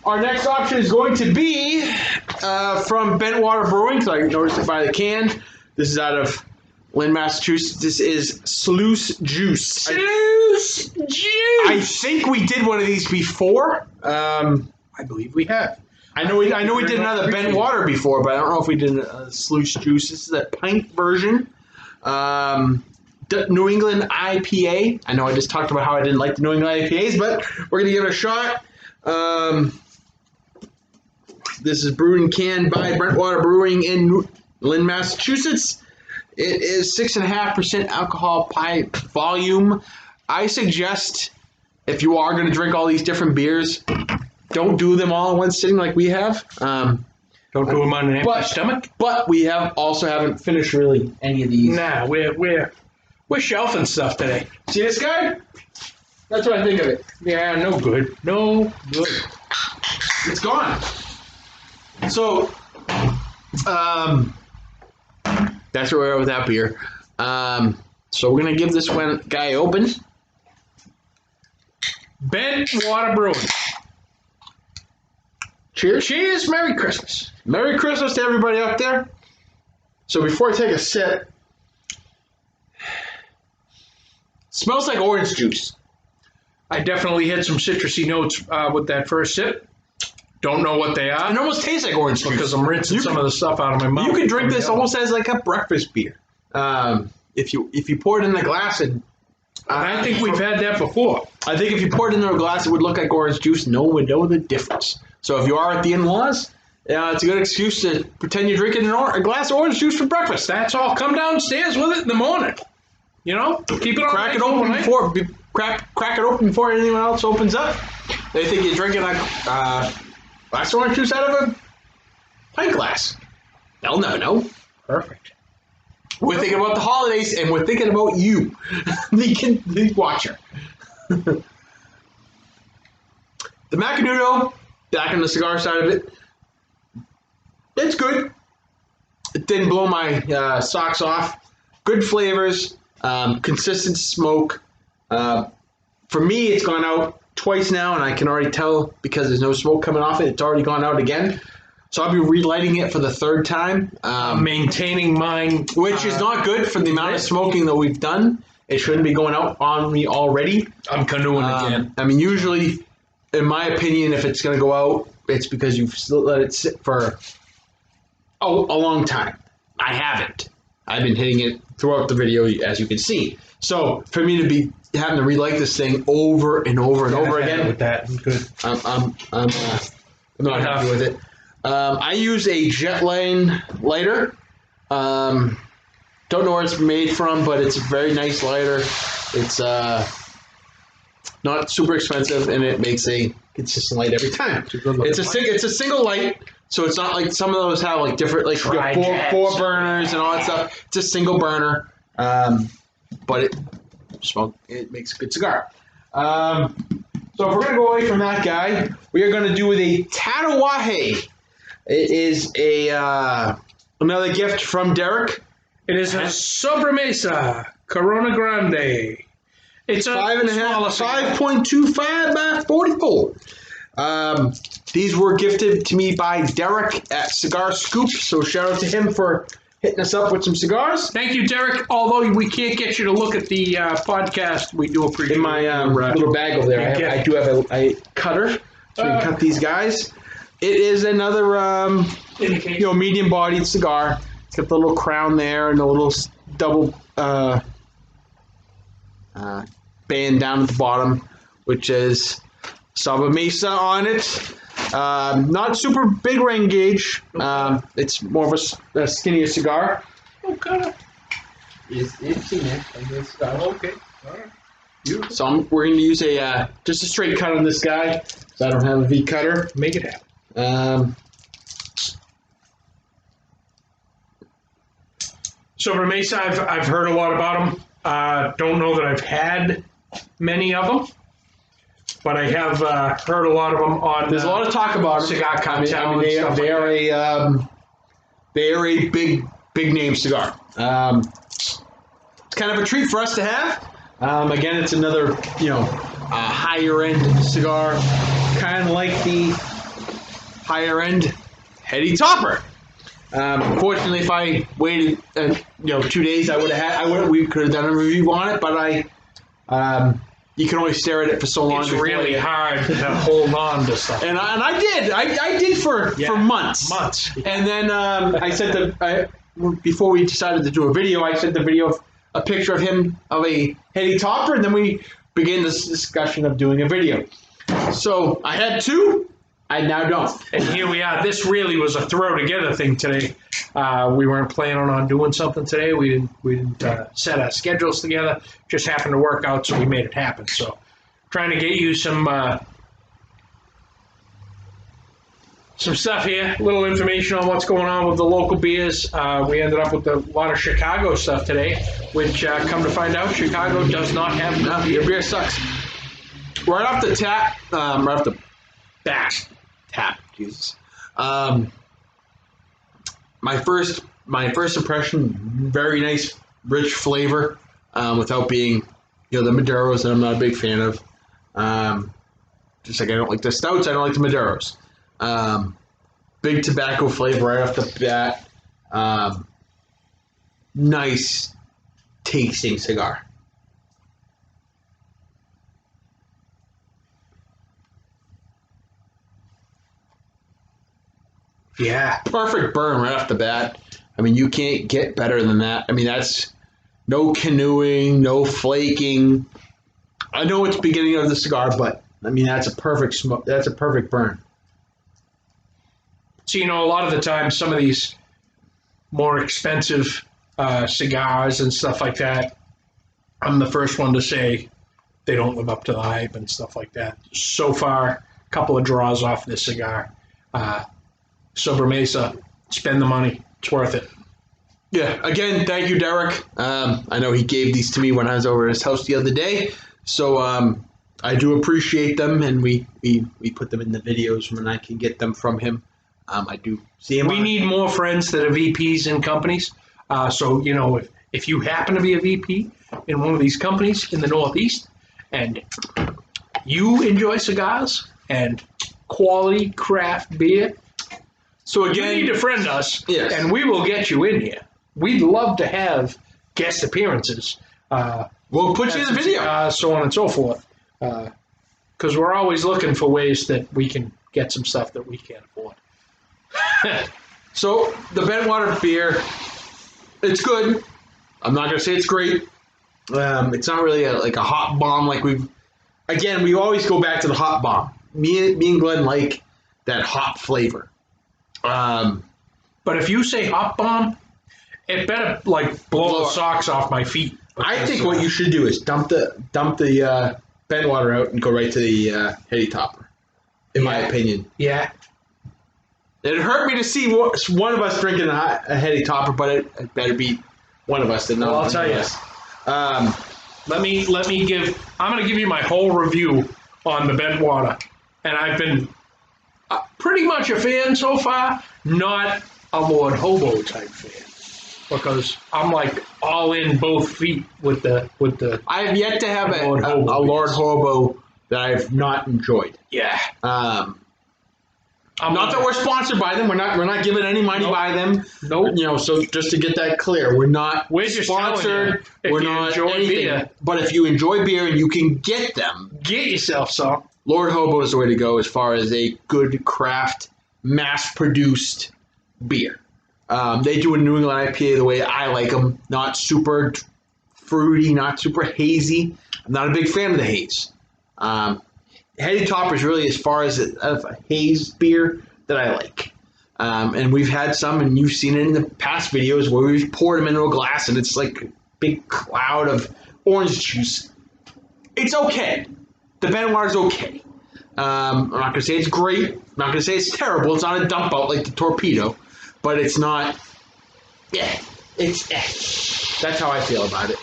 Our next option is going to be from Bentwater Brewing, because I noticed it by the can. This is out of Lynn, Massachusetts. This is Sluice Juice. Sluice Juice! I think we did one of these before. I believe we have. I know we did another Bentwater before, but I don't know if we did a Sluice Juice. This is a pint version. New England IPA. I know I just talked about how I didn't like the New England IPAs, but we're going to give it a shot. This is brewed and canned by Bentwater Brewing in Lynn, Massachusetts. It is 6.5% alcohol by volume. I suggest if you are going to drink all these different beers, don't do them all in one sitting like we have. Don't do them on an empty stomach. But we haven't finished really any of these. Nah, we're shelving stuff today. See this guy? That's what I think of it. Yeah, no good. No good. It's gone. So, that's where we are with that beer. So we're gonna give this one guy open. Bentwater Brewing. Cheers. Cheers. Merry Christmas. Merry Christmas to everybody out there. So before I take a sip, smells like orange juice. I definitely hit some citrusy notes with that first sip. Don't know what they are. It almost tastes like orange juice because I'm rinsing some of the stuff out of my mouth. You could drink this almost as like a breakfast beer. If you pour it in a glass and I think we've had that before. I think if you poured it into a glass, it would look like orange juice. No one would know the difference. So if you are at the in-laws, it's a good excuse to pretend you're drinking a glass of orange juice for breakfast. That's all. Come downstairs with it in the morning. You know, keep it on. Crack it open before crack it open before anyone else opens up. They think you're drinking a glass of orange juice out of a pint glass. They'll never know. Perfect. We're thinking about the holidays, and we're thinking about you, the watcher. The Macanudo, back on the cigar side of it, it's good. It didn't blow my socks off. Good flavors, consistent smoke. For me, it's gone out twice now, and I can already tell because there's no smoke coming off it. It's already gone out again. So I'll be relighting it for the third time. Maintaining mine. Which is not good for the amount of smoking that we've done. It shouldn't be going out on me already. I'm canoeing again. I mean, usually, in my opinion, if it's going to go out, it's because you've let it sit for a long time. I haven't. I've been hitting it throughout the video, as you can see. So for me to be having to relight this thing over and over and over again, with that, I'm good. I'm not happy with it. I use a Jetline lighter. Don't know where it's made from, but it's a very nice lighter. It's not super expensive, and it makes a consistent light every time. It's a single light, so it's not like some of those have like different, like you got four burners and all that stuff. It's a single burner, but it makes a good cigar. So if we're gonna go away from that guy, we are gonna do with a Tatawahe. It is another gift from Derek. It is a Sobremesa Corona Grande. It's a 5.5, 5.25 by 44. These were gifted to me by Derek at Cigar Scoop, so shout out to him for hitting us up with some cigars. Thank you, Derek. Although we can't get you to look at the podcast, we do appreciate it. In my little bag over there, I do have a cutter, so we can cut these guys. It is another, medium-bodied cigar. It's got the little crown there and the little double band down at the bottom, which is Sobremesa on it. Not super big ring gauge. It's more of a skinnier cigar. Okay. It's in there. Okay. All right. So we're going to use just a straight cut on this guy. So I don't have a V cutter. Make it happen. Sober Mesa, I've heard a lot about them. Don't know that I've had many of them, but I have heard a lot of them on. There's a lot of talk about them. Cigar Cartel. They are a big name cigar. It's kind of a treat for us to have. Again, it's another higher end cigar, kind of like the higher end Heady Topper. Fortunately, if I waited 2 days, we could have done a review on it, but you can only stare at it for so long. It's really hard to hold on to stuff. And I did for months. And then I sent before we decided to do a video, I sent the video of a picture of him of a Heady Topper, and then we began this discussion of doing a video. So I had two. I now don't. And here we are. This really was a throw together thing today. We weren't planning on doing something today. We didn't set our schedules together. Just happened to work out, so we made it happen. So trying to get you some stuff here, a little information on what's going on with the local beers. We ended up with a lot of Chicago stuff today, which come to find out, Chicago does not have enough. Your beer sucks. Right off the tap, right off the bat. Tap, Jesus. My first impression, very nice, rich flavor, without being, the Maduros that I'm not a big fan of. Just like I don't like the stouts, I don't like the Maduros. Big tobacco flavor right off the bat. Nice tasting cigar. Yeah. Perfect burn right off the bat. I mean, you can't get better than that. I mean, that's no canoeing, no flaking. I know it's beginning of the cigar, but I mean, that's a perfect smoke. That's a perfect burn. So, a lot of the time, some of these more expensive cigars and stuff like that, I'm the first one to say they don't live up to the hype and stuff like that. So far, a couple of draws off this cigar. Sober Mesa, spend the money. It's worth it. Yeah. Again, thank you, Derek. I know he gave these to me when I was over at his house the other day. So I do appreciate them, and we put them in the videos when I can get them from him. I do see him. We need more friends that are VPs in companies. So, if you happen to be a VP in one of these companies in the Northeast and you enjoy cigars and quality craft beer, so again, you need to friend us, yes, and we will get you in here. We'd love to have guest appearances. We'll put you in the video. So on and so forth. Because we're always looking for ways that we can get some stuff that we can't afford. So the Bentwater beer, it's good. I'm not going to say it's great. It's not really like a hot bomb like we always go back to the hot bomb. Me and Glenn like that hot flavor. But if you say hot bomb, it better blow the socks off my feet. I think what you should do is dump the Bentwater out and go right to the Heady Topper, in my opinion. Yeah. It hurt me to see one of us drinking a Heady Topper, but it better be one of us. Well, I'll tell you. Let me give. I'm going to give you my whole review on the Bentwater, and I've been pretty much a fan so far. Not a Lord Hobo type fan, because I'm all in both feet with the. I have yet to have a Lord Hobo that I've not enjoyed. Yeah. Not that we're sponsored by them. We're not giving any money by them. Nope. So just to get that clear, we're not sponsored. We're not anything. Beer. But if you enjoy beer and you can get them, get yourself some. Lord Hobo is the way to go as far as a good craft, mass-produced beer. They do a New England IPA the way I like them. Not super fruity, not super hazy. I'm not a big fan of the haze. Heady Topper is really as far as a haze beer that I like. And we've had some, and you've seen it in the past videos where we've poured them into a glass, and it's like a big cloud of orange juice. It's okay. The Bentwater's okay. I'm not going to say it's great. I'm not going to say it's terrible. It's not a dump out like the Torpedo, but it's not. Yeah, it's that's how I feel about it.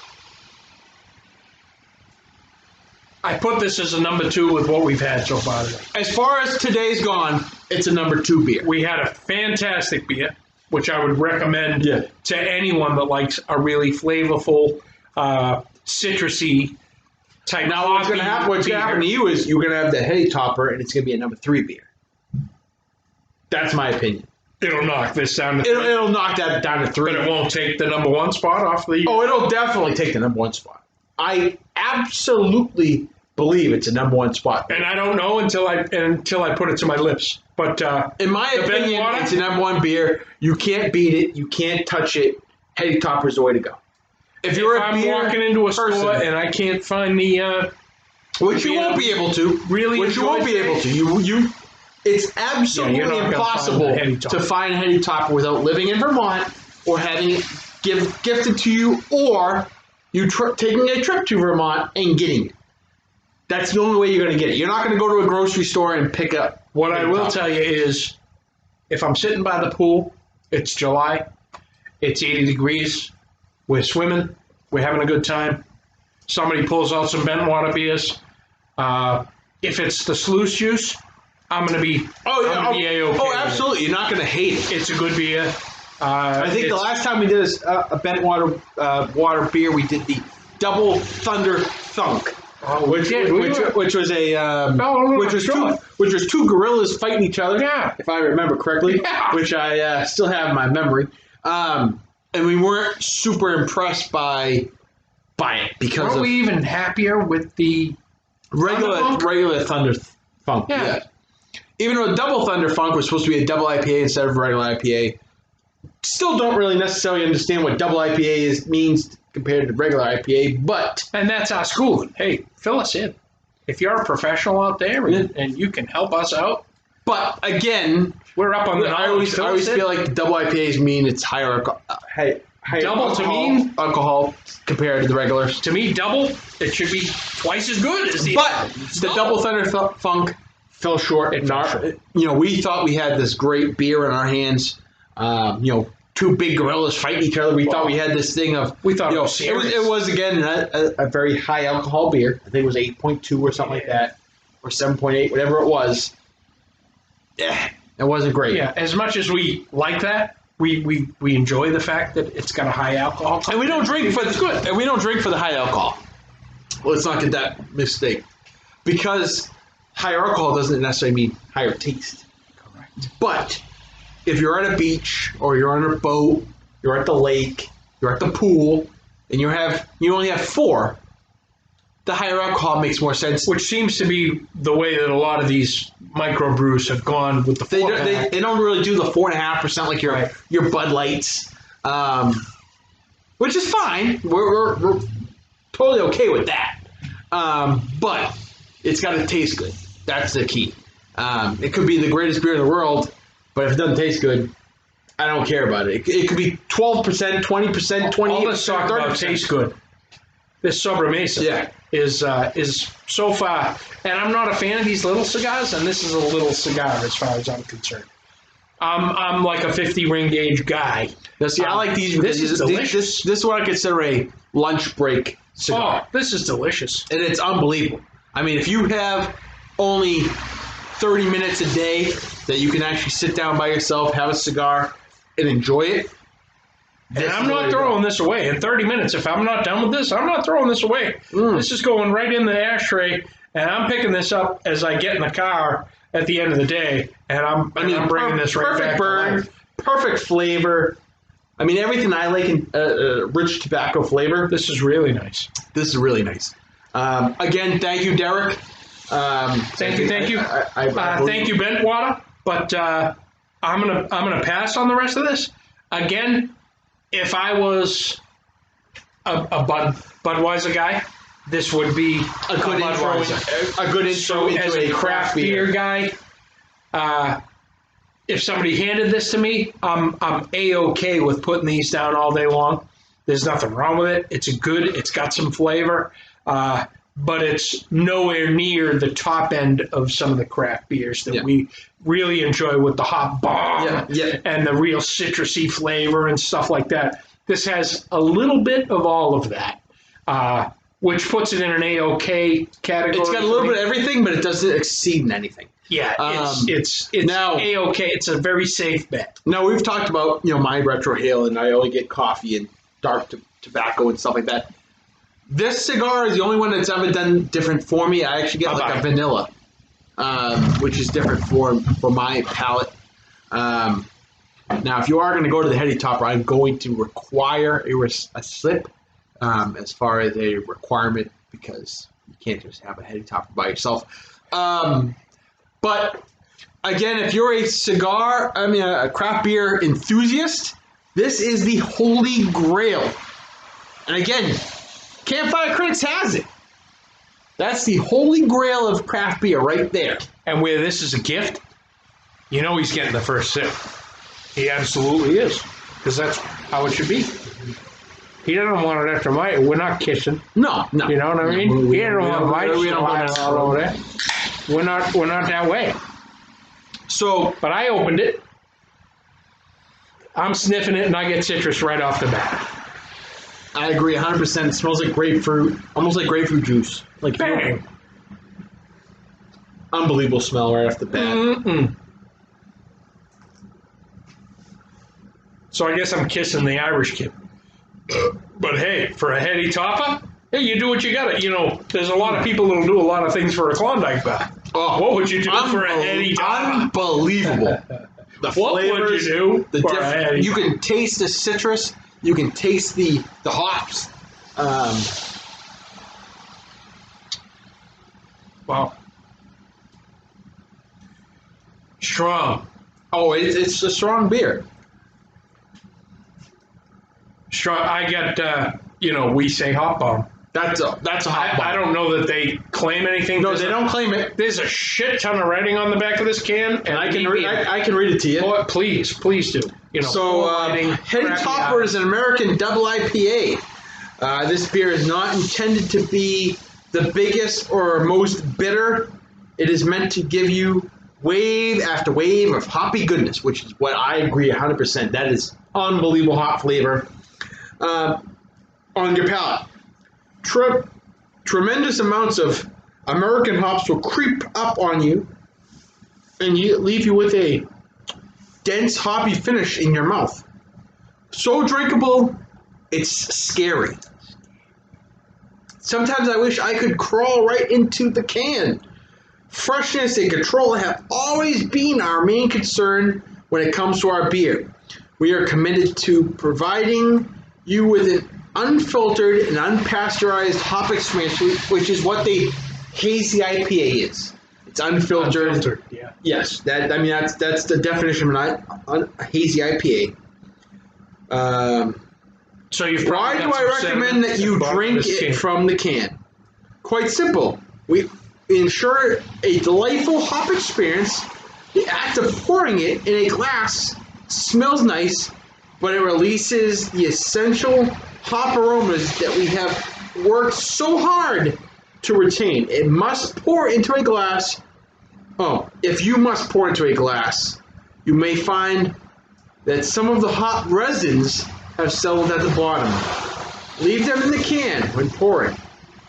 I put this as a number 2 with what we've had so far today. As far as today's gone, it's a number 2 beer. We had a fantastic beer, which I would recommend to anyone that likes a really flavorful, citrusy type. Now, what's going to happen to you is you're going to have the heady topper, and it's going to be a number 3 beer. That's my opinion. It'll knock this down to 3. It'll knock that down to 3. But it won't take the number 1 spot off the... Oh, it'll definitely take the number 1 spot. I absolutely believe it's a number 1 spot. And I don't know until I put it to my lips. But in my opinion, it's a number 1 beer. You can't beat it. You can't touch it. Heady topper's the way to go. If I'm walking into a store and I can't find the... which you won't be able to. Really? Which you won't be able to. It's absolutely impossible to find a heady topper without living in Vermont or having it gifted to you, or you taking a trip to Vermont and getting it. That's the only way you're going to get it. You're not going to go to a grocery store and pick up. What I will tell you is, if I'm sitting by the pool, it's July, it's 80 degrees, we're swimming, we're having a good time, somebody pulls out some Bentwater beers, if it's the sluice juice, I'm going to be A-okay. Oh, absolutely. You're not going to hate it. It's a good beer. I think the last time we did a Bentwater water beer, we did the Double Thunder Thunk. Oh, which was two gorillas fighting each other, if I remember correctly, which I still have in my memory. And we weren't super impressed by it because weren't we even happier with the regular Thunder Funk? Yeah. Even though Double Thunder Funk was supposed to be a double IPA instead of a regular IPA, still don't really necessarily understand what double IPA means compared to regular IPA, and that's our schooling. Hey, fill us in. If you're a professional out there and you can help us out. But again, we're up on the knowledge. I always feel like the double IPAs mean it's higher double alcohol, to me, alcohol compared to the regulars. To me, double, it should be twice as good as the. But the Double Thunder Funk fell short. We thought we had this great beer in our hands. Two big gorillas fighting each other. We thought we had this thing of. We thought it was again a very high alcohol beer. I think it was 8.2 or something like that, or 7.8, whatever it was. Yeah, it wasn't great. Yeah, as much as we like that, we enjoy the fact that it's got a high alcohol content. And we don't drink for good. And we don't drink for the high alcohol. Let's not get that mistake, because higher alcohol doesn't necessarily mean higher taste. Correct. But if you're at a beach or you're on a boat, you're at the lake, you're at the pool, and you only have 4, the higher alcohol makes more sense. Which seems to be the way that a lot of these microbrews have gone with the 4.5. They don't really do the 4.5% like your Bud Lights, which is fine. We're totally okay with that. But it's got to taste good. That's the key. It could be the greatest beer in the world, but if it doesn't taste good, I don't care about it. It could be 12%, 20%, 28%. All this talk about tastes good. This Sobremesa is so far, and I'm not a fan of these little cigars, and this is a little cigar as far as I'm concerned. I'm like a 50 ring gauge guy. Now, see, I like these. This is delicious. This is what I consider a lunch break cigar. Oh, this is delicious. And it's unbelievable. I mean, if you have only 30 minutes a day that you can actually sit down by yourself, have a cigar, and enjoy it. And I'm not throwing this away. In 30 minutes, if I'm not done with this, I'm not throwing this away. This is going right in the ashtray, and I'm picking this up as I get in the car at the end of the day, and I'm bringing this right back to life. Perfect flavor. I mean, everything I like in rich tobacco flavor. This is really nice. This is really nice. Again, thank you, Derek. Thank you. Thank you, Bentwater. But I'm gonna pass on the rest of this. Again, if I was a Budweiser guy, this would be a good intro into as a craft beer guy. If somebody handed this to me, I'm A-okay with putting these down all day long. There's nothing wrong with it. It's got some flavor, but it's nowhere near the top end of some of the craft beers that we really enjoy with the hop bomb and the real citrusy flavor and stuff like that. This has a little bit of all of that, which puts it in an A-OK category. It's got a little bit of everything, but it doesn't exceed in anything. Yeah, it's now, A-OK. It's a very safe bet. Now, we've talked about, my retrohale, and I only get coffee and dark tobacco and stuff like that. This cigar is the only one that's ever done different for me. I actually get like a vanilla, which is different for my palate. Now, if you are going to go to the heady topper, I'm going to require a slip as far as a requirement, because you can't just have a heady topper by yourself. But again, if you're a craft beer enthusiast, this is the holy grail. And again, Campfire Critics has it. That's the holy grail of craft beer right there. And where this is a gift, he's getting the first sip. He absolutely is, because that's how it should be. He doesn't want it after we're not kissing. No. You know what I mean? He doesn't want my slime all over there. We're not that way. So, but I opened it. I'm sniffing it, and I get citrus right off the bat. I agree 100%. It smells like grapefruit, almost like grapefruit juice. Like bang! Unbelievable smell right off the bat. Mm-mm. So I guess I'm kissing the Irish kid. But hey, for a heady topper, hey, you do what you gotta. There's a lot of people that'll do a lot of things for a Klondike bar. Oh, what would you do for a heady topper? Unbelievable. The what flavors, would you do for a heady you can taste the citrus. You can taste the hops. Wow. Strong. Oh, it's a strong beer. Strong. I got, we say hop bomb. That's a hop bomb. I don't know that they claim anything. No, they don't claim it. There's a shit ton of writing on the back of this can, and I can read it to you. Oh, please do. Heady Topper is an American double IPA. This beer is not intended to be the biggest or most bitter. It is meant to give you wave after wave of hoppy goodness, which is what I agree 100%. That is unbelievable hop flavor on your palate. Tremendous amounts of American hops will creep up on you and leave you with a dense hoppy finish in your mouth. So drinkable, it's scary. Sometimes I wish I could crawl right into the can. Freshness and control have always been our main concern when it comes to our beer. We are committed to providing you with an unfiltered and unpasteurized hop experience, which is what the hazy IPA is. It's unfiltered. Yeah. Yes, that's the definition of a hazy IPA. So why do I recommend that you drink it from the can? Quite simple. We ensure a delightful hop experience. The act of pouring it in a glass smells nice, but it releases the essential hop aromas that we have worked so hard to retain. It must pour into a glass. Oh, if you must pour into a glass, you may find that some of the hop resins have settled at the bottom. Leave them in the can when pouring.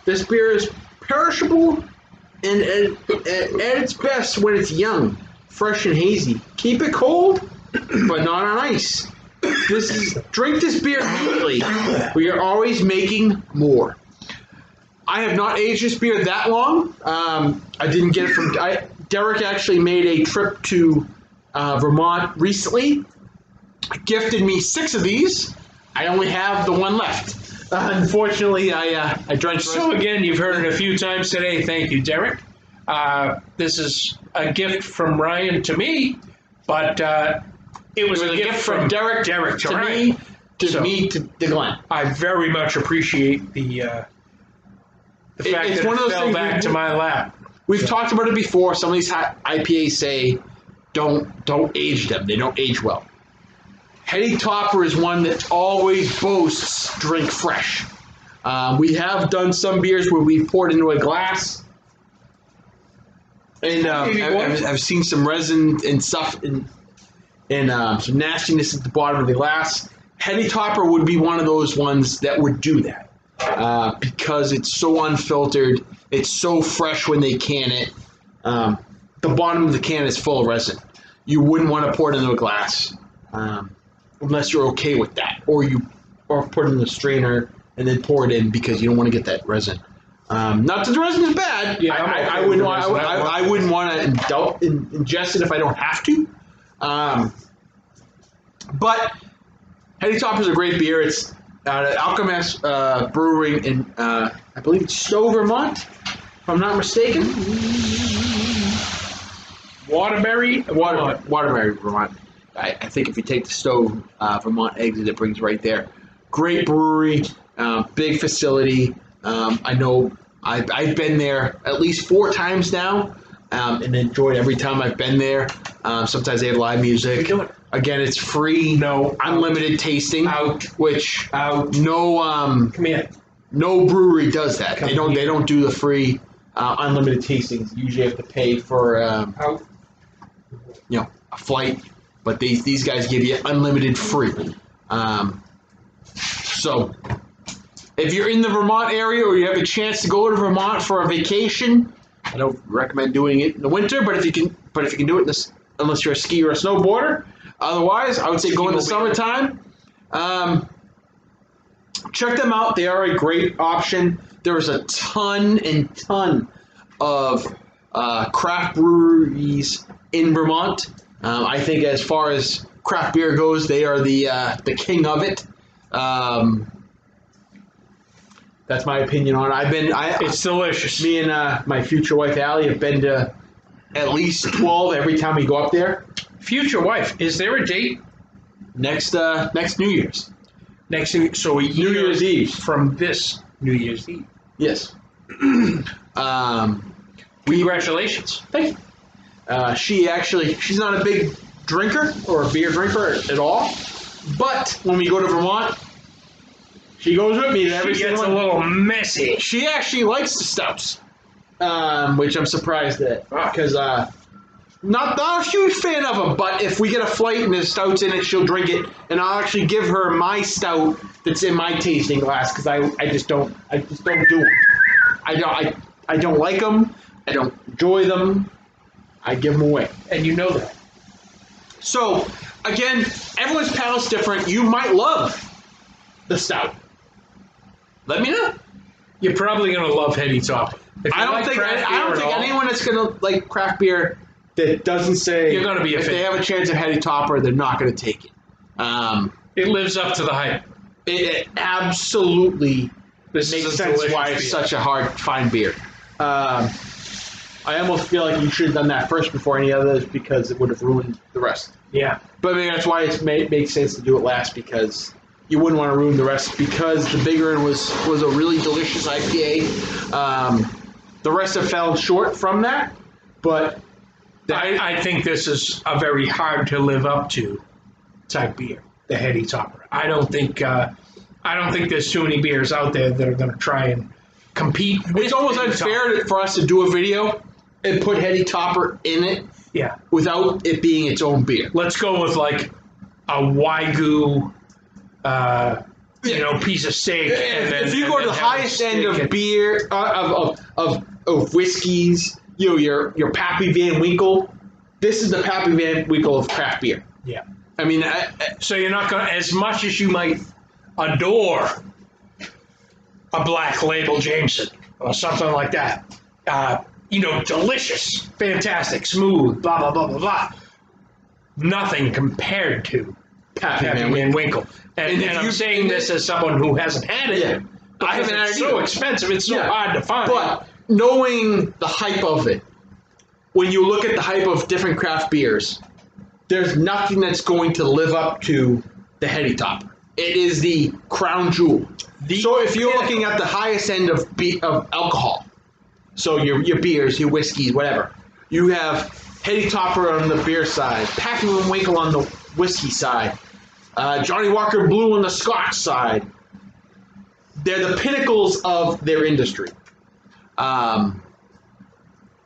This beer is perishable and at its best when it's young, fresh and hazy. Keep it cold, but not on ice. Drink this beer immediately. We are always making more. I have not aged this beer that long. I didn't get it from... Derek actually made a trip to Vermont recently. Gifted me 6 of these. I only have the one left. Unfortunately, I drank... So again, you've heard it a few times today. Thank you, Derek. This is a gift from Ryan to me, but it was a gift from Derek to me to Glenn. I very much appreciate the fact that it fell back to my lap. We've talked about it before. Some of these IPAs say don't age them. They don't age well. Heady Topper is one that always boasts drink fresh. We have done some beers where we've poured into a glass. And I've seen some resin and stuff and some nastiness at the bottom of the glass. Heady Topper would be one of those ones that would do that because it's so unfiltered. It's so fresh when they can it. The bottom of the can is full of resin. You wouldn't want to pour it into a glass unless you're okay with that, or put it in the strainer and then pour it in because you don't want to get that resin. Not that the resin is bad. Yeah, I wouldn't want to ingest it if I don't have to. But Heady Topper is a great beer. It's out of Alchemist Brewing in, I believe it's Stowe, Vermont, if I'm not mistaken. Waterbury, Vermont. I think if you take the Stowe, Vermont exit, it brings right there. Great brewery, big facility. I know I've been there at least 4 times now, and enjoyed every time I've been there. Sometimes they have live music. Again, it's free, unlimited tasting. Which no come here. No brewery does that. They don't do the free unlimited tastings. You usually have to pay for a flight, but these guys give you unlimited free. So if you're in the Vermont area or you have a chance to go to Vermont for a vacation, I don't recommend doing it in the winter, but if you can do it unless you're a skier or a snowboarder. Otherwise, I would say go in the summertime. Check them out. They are a great option. There's a ton and ton of craft breweries in Vermont. I think as far as craft beer goes, they are the king of it. That's my opinion on it. It's delicious. Me and my future wife Allie have been to at least 12 every time we go up there. Future wife, is there a date? Next New Year's. So New Year's Eve from this New Year's Eve. Yes. Congratulations. Thank you. She's not a big drinker or a beer drinker at all, but when we go to Vermont, she goes with me to every She gets single a little messy. She actually likes the stouts, which I'm surprised at because not a huge fan of them. But if we get a flight and there's stouts in it, she'll drink it, and I'll actually give her my stout that's in my tasting glass because I just don't do it. I don't like them. I don't enjoy them. I give them away, and you know that. So again, everyone's palate's different. You might love the stout. Let me know. You're probably going to love Heady Topper. I don't think anyone that's going to like craft beer that doesn't say you're going to be a if fan. They have a chance of Heady Topper, they're not going to take it. It lives up to the hype. It absolutely makes sense why it's such a hard to find beer. I almost feel like you should have done that first before any others because it would have ruined the rest. Yeah. But maybe that's why it makes sense to do it last because you wouldn't want to ruin the rest because the bigger one was a really delicious IPA. The rest have fell short from that, but I think this is a very hard to live up to type beer, the Heady Topper. I don't think there's too many beers out there that are going to try and compete. It's almost unfair for us to do a video and put Heady Topper in it, without it being its own beer. Let's go with like a Wagyu, piece of steak. If you go to the highest end of beer of whiskeys, your Pappy Van Winkle. This is the Pappy Van Winkle of craft beer. Yeah. I mean, so you're not going to, as much as you might adore a Black Label Jameson or something like that, delicious, fantastic, smooth, blah, blah, blah, blah, blah. Nothing compared to Pappy Van Winkle. And I'm saying this as someone who hasn't had it. Yeah. I haven't had it. It's so expensive. It's so hard to find. But knowing the hype of it, when you look at the hype of different craft beers, there's nothing that's going to live up to the Heady Topper. It is the crown jewel. So if you're looking at the highest end of alcohol, so your beers, your whiskeys, whatever, you have Heady Topper on the beer side, Pappy Van Winkle on the whiskey side, Johnny Walker Blue on the Scotch side. They're the pinnacles of their industry.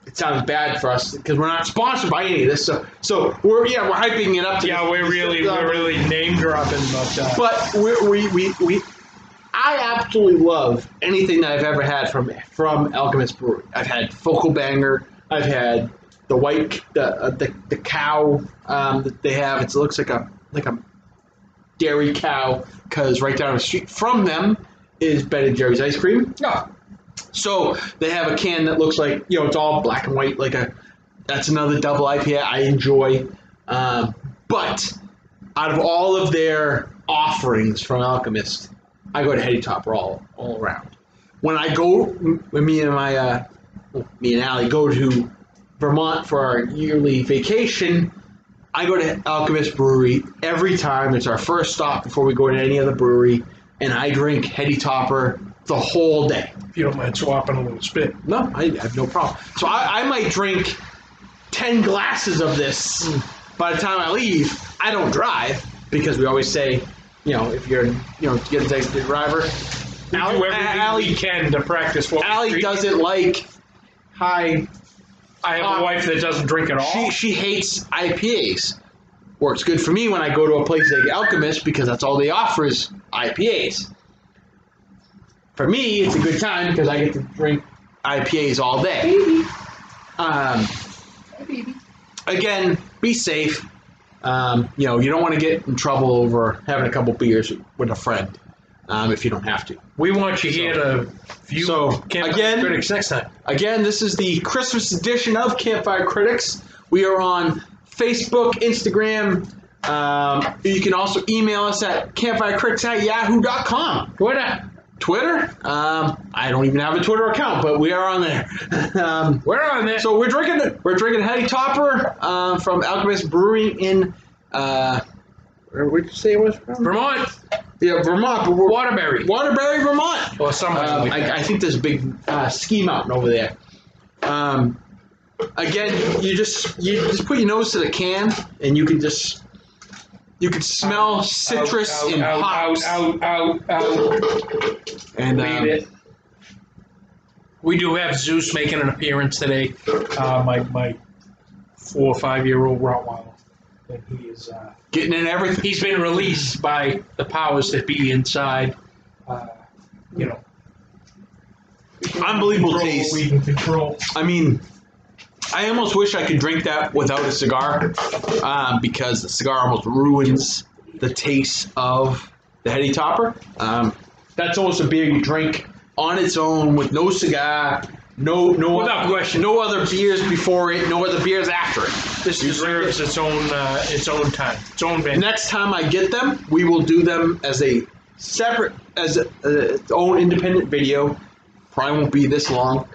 it sounds bad for us because we're not sponsored by any of this. So we're hyping it up. We're really name dropping, but I absolutely love anything that I've ever had from Alchemist Brewery. I've had Focal Banger. I've had the white the cow that they have. It looks like a dairy cow because right down the street from them is Ben & Jerry's ice cream. no. So they have a can that looks like, it's all black and white, that's another double IPA I enjoy. But out of all of their offerings from Alchemist, I go to Heady Topper all around. When I go, when me and Allie go to Vermont for our yearly vacation, I go to Alchemist Brewery every time. It's our first stop before we go to any other brewery, and I drink Heady Topper the whole day. If you don't mind swapping a little spit. No, I have no problem. So I might drink 10 glasses of this by the time I leave. I don't drive because we always say, if you're, to get a designated driver. We do everything we can to practice what Allie doesn't like high. I have a wife that doesn't drink at all. She hates IPAs. Works good for me when I go to a place like Alchemist because that's all they offer is IPAs. For me, it's a good time because I get to drink IPAs all day. Again, be safe. You don't want to get in trouble over having a couple beers with a friend if you don't have to. We want you here to view Campfire Critics next time. Again, this is the Christmas edition of Campfire Critics. We are on Facebook, Instagram. You can also email us at campfirecritics@yahoo.com. Twitter? I don't even have a Twitter account, but we are on there. We're on there. So we're drinking Heady Topper from Alchemist Brewing in where did you say it was from? Vermont. Yeah, Vermont. But Waterbury, Vermont. or somewhere. I think there's a big ski mountain over there. Again, you just put your nose to the can, and you can smell citrus and hops. Out. And Read it. We do have Zeus making an appearance today. My 4 or 5 year old Rottweiler, and he is getting in everything. He's been released by the powers that be inside. Unbelievable taste. We can control. I mean, I almost wish I could drink that without a cigar because the cigar almost ruins the taste of the Heady Topper. That's almost a beer you drink on its own with no cigar, no question, no other beers before it, no other beers after it. This deserves its own time, its own venue. Next time I get them, we will do them as a separate, as its own independent video. Probably won't be this long.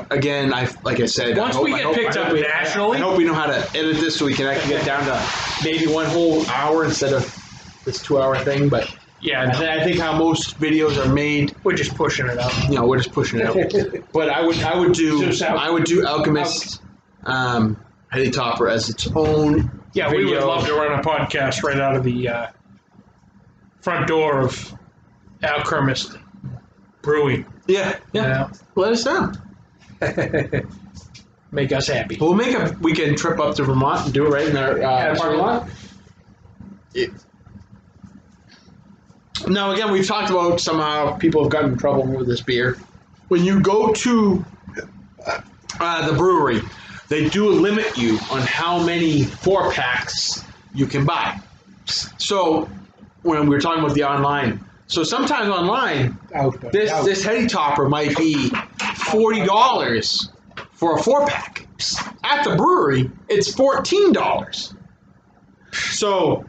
Again, like I said, once we get picked up nationally, I hope we know how to edit this so we can actually get down to maybe one whole hour instead of this 2-hour thing. But yeah, I think how most videos are made, we're just pushing it out. We're just pushing it out. But I would do Alchemist Heady Topper as its own. Yeah, video. We would love to run a podcast right out of the front door of Alchemist Brewing. Yeah. Let us know. Make us happy. We'll make a weekend trip up to Vermont and do it right in our parking lot. Yeah. Now, again, we've talked about somehow people have gotten in trouble with this beer. When you go to the brewery, they do limit you on how many 4-packs you can buy. So, when we were talking about the online, so sometimes online, this Heady Topper might be $40 for a 4-pack. At the brewery, it's $14. So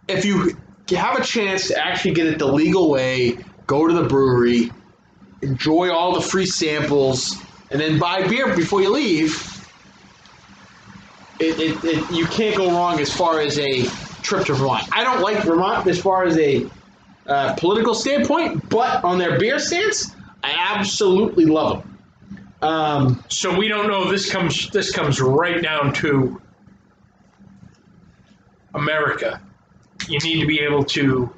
if you have a chance to actually get it the legal way, go to the brewery, enjoy all the free samples, and then buy beer before you leave, you can't go wrong as far as a trip to Vermont. I don't like Vermont as far as a political standpoint, but on their beer stance, I absolutely love them. So we don't know. This comes right down to America. You need to be able to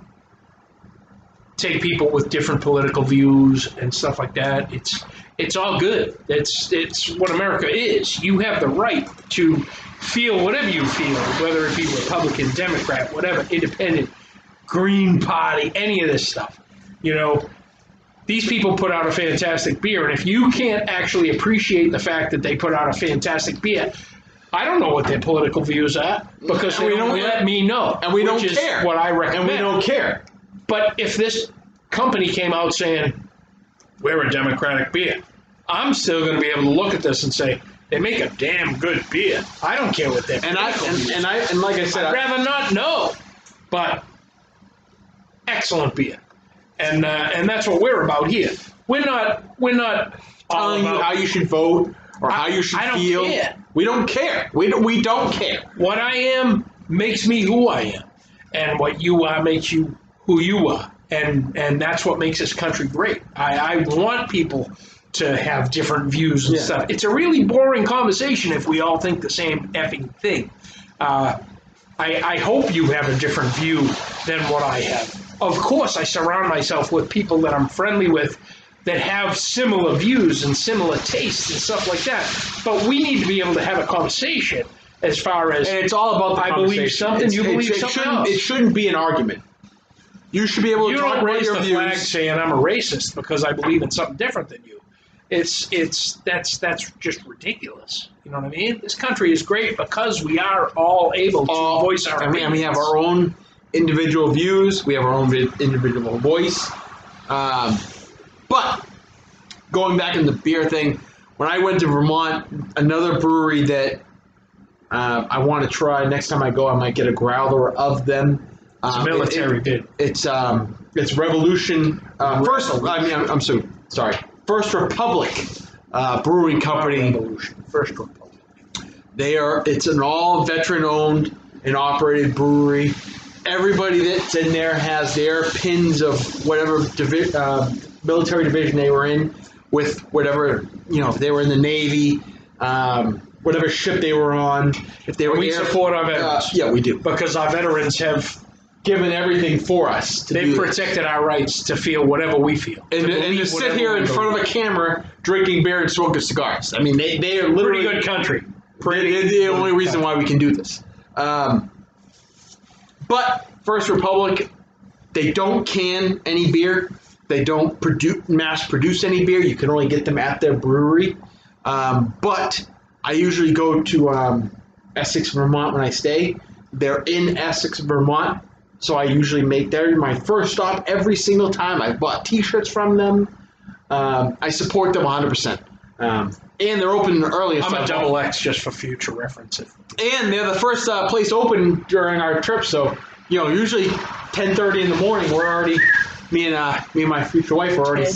take people with different political views and stuff like that. It's all good. It's what America is. You have the right to feel whatever you feel, whether it be Republican, Democrat, whatever, independent, Green Party, any of this stuff. You know, these people put out a fantastic beer, and if you can't actually appreciate the fact that they put out a fantastic beer, I don't know what their political views are because they don't let me know. And we don't care. What I recommend. And we don't care. But if this company came out saying, we're a democratic beer, I'm still going to be able to look at this and say, they make a damn good beer. I don't care what their political views are. And like I said, I'd rather not know. But excellent beer. And that's what we're about here. We're not telling you how you should vote or how you should feel. Care. We don't care. We don't care. What I am makes me who I am, and what you are makes you who you are, and that's what makes this country great. I want people to have different views and stuff. It's a really boring conversation if we all think the same effing thing. I hope you have a different view than what I have. Of course, I surround myself with people that I'm friendly with that have similar views and similar tastes and stuff like that. But we need to be able to have a conversation as far as... And it's all about the conversation. I believe something, you believe something else. It shouldn't be an argument. You should be able to talk about your views. You don't raise the flag saying I'm a racist because I believe in something different than you. That's just ridiculous. You know what I mean? This country is great because we are all able to voice our opinions. And we have our own individual views. We have our own individual voice. But going back in the beer thing, when I went to Vermont, another brewery that I want to try next time I go, I might get a growler of them. It's a military bid. It's Revolution. First Republic Brewing Company. Revolution. First Republic. It's an all veteran owned and operated brewery. Everybody that's in there has their pins of whatever military division they were in, with whatever, if they were in the Navy, whatever ship they were on. If they were we support our veterans. Yeah, we do. Because our veterans have given everything for us. They've protected our rights to feel whatever we feel. And to sit here in front of a camera drinking beer and smoking cigars. I mean, they are literally... Pretty good country. They're the only reason why we can do this. But First Republic, they don't can any beer. They don't mass produce any beer. You can only get them at their brewery. But I usually go to Essex, Vermont when I stay. They're in Essex, Vermont. So I usually make there my first stop every single time. I've bought T-shirts from them. I support them 100%. And they're open early. I'm a double X just for future reference. And they're the first place open during our trip. So, usually 10:30 in the morning, we're already, me and my future wife are already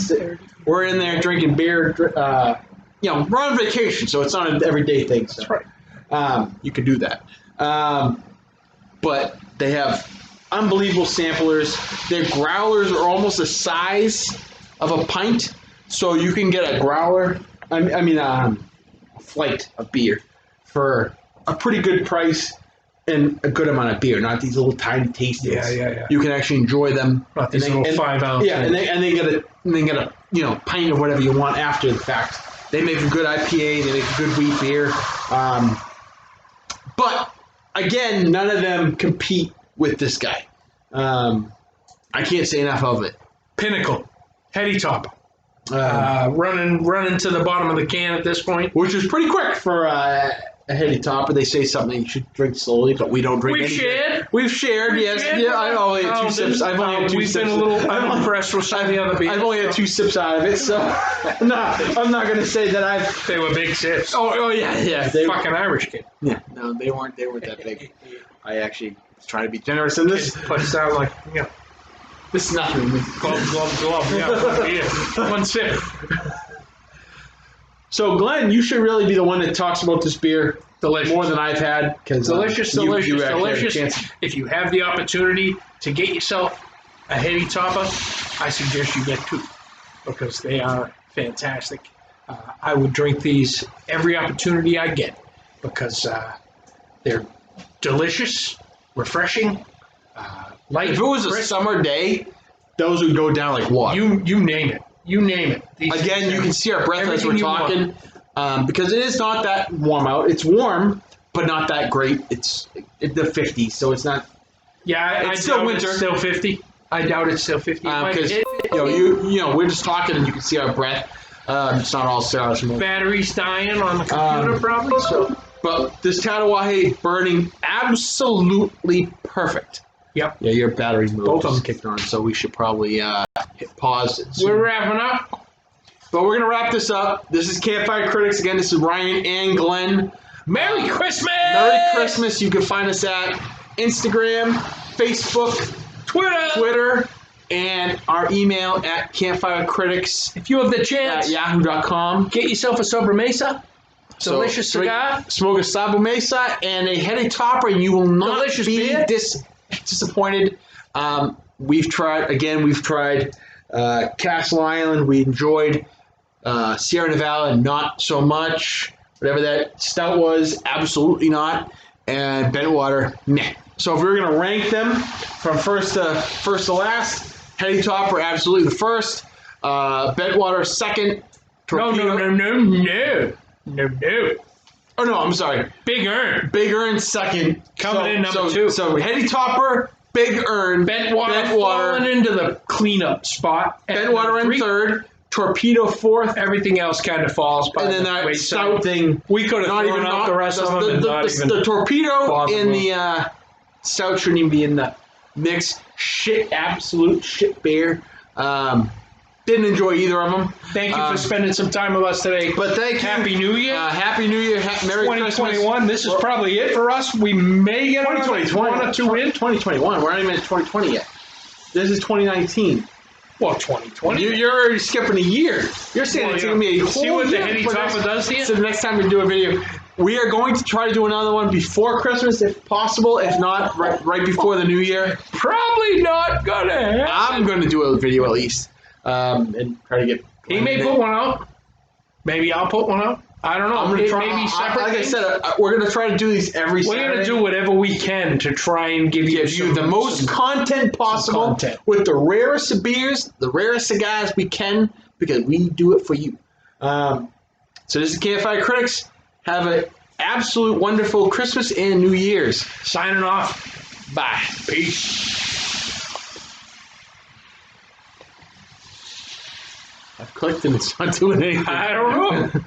we're in there drinking beer. We're on vacation, so it's not an everyday thing. So, that's right. You can do that. But they have unbelievable samplers. Their growlers are almost the size of a pint, so you can get a growler. A flight of beer for a pretty good price and a good amount of beer, not these little tiny tastings. Yeah. You can actually enjoy them. Not these little 5 ounce. Yeah, and they get a pint of whatever you want after the fact. They make a good IPA. They make a good wheat beer. But again, none of them compete with this guy. I can't say enough of it. Pinnacle, Heady Topper. Running to the bottom of the can at this point, which is pretty quick for a Heady Topper. They say something you should drink slowly, but we don't drink. We've shared. Yes. Yeah. I've only had 2 sips. We've been a little. I'm impressed with some of the other beers. I've only had 2 sips out of it, so I'm not going to say that They were big sips. Oh yeah. They fucking Irish kid. Yeah. No, they weren't that big. I actually was trying to be generous in this. Puts down like This is nothing. Glove. Yeah, 1 sip. So, Glenn, you should really be the one that talks about this beer more than I've had. Delicious. If you have the opportunity to get yourself a Heady Topper, I suggest you get 2 because they are fantastic. I would drink these every opportunity I get because they're delicious, refreshing. If it was a summer day those would go down like water. You name it. You name it. Again, you can see our breath as we're Everything you talking, because it is not that warm out. It's warm, but not that great. It's the 50s, so it's not. Yeah, I It's still doubt winter. it's still 50. I doubt it's still 50. Because you know we're just talking and you can see our breath. It's not all cigars smoke. Battery's dying on the computer probably. So, But this Tatawahe burning absolutely perfect. yep. Yeah, your battery's moved. Both of them. Kicked on, so we should probably hit pause. We're wrapping up. But we're gonna wrap this up. This is Campfire Critics again. This is Ryan and Glenn. Merry Christmas. Merry Christmas. You can find us at Instagram, Facebook, Twitter, and our email at campfirecritics If you have the at chance, yahoo.com. get yourself a sobremesa. Delicious cigar. Smoke a Sabo Mesa and a heady topper, and you will not Delicious be beer. disappointed. We've tried Castle Island. We enjoyed Sierra Nevada, not so much. Whatever that stout was, absolutely not. And Bentwater, meh. So if we were gonna rank them from first to last, heady topper absolutely the first. Bentwater second. No. Oh no, I'm sorry. Big Earn. Big Earn second. Coming in number two. So heady topper, Big Earn, Bentwater falling into the cleanup spot. Bentwater in third, Torpedo fourth, Everything else kind of falls by and then the that wayside. stout thing. We could have thrown out the rest of them and not even. The torpedo possible. and the stout shouldn't even be in the mix. Absolute shit beer. Didn't enjoy either of them. Thank you for spending some time with us today. But thank you. Happy New Year. Happy New Year. Merry Christmas. 2021. This is probably it for us. We may get another 2020. one or two in. 2021. We're not even at 2020 yet. This is 2019. Well, 2020. You're already skipping a year. You're saying it's going to be a whole See what the year heady for topper does to you? So the next time we do a video, we are going to try to do another one before Christmas, if possible. If not, right before the New Year. Probably not gonna happen. I'm going to do a video at least, and try to get. He may put one out. Maybe I'll put one out. I don't know. I'm going to try. Maybe separate. Like things. I said, we're going to try to do these every. We're Saturday. going to do whatever we can to try and give you The most content possible content. with the rarest of beers, the rarest cigars we can, because we do it for you. So this is KFI Critics. Have an absolute wonderful Christmas and New Year's. Signing off. Bye. Peace. I've clicked and it's not doing anything. I don't know.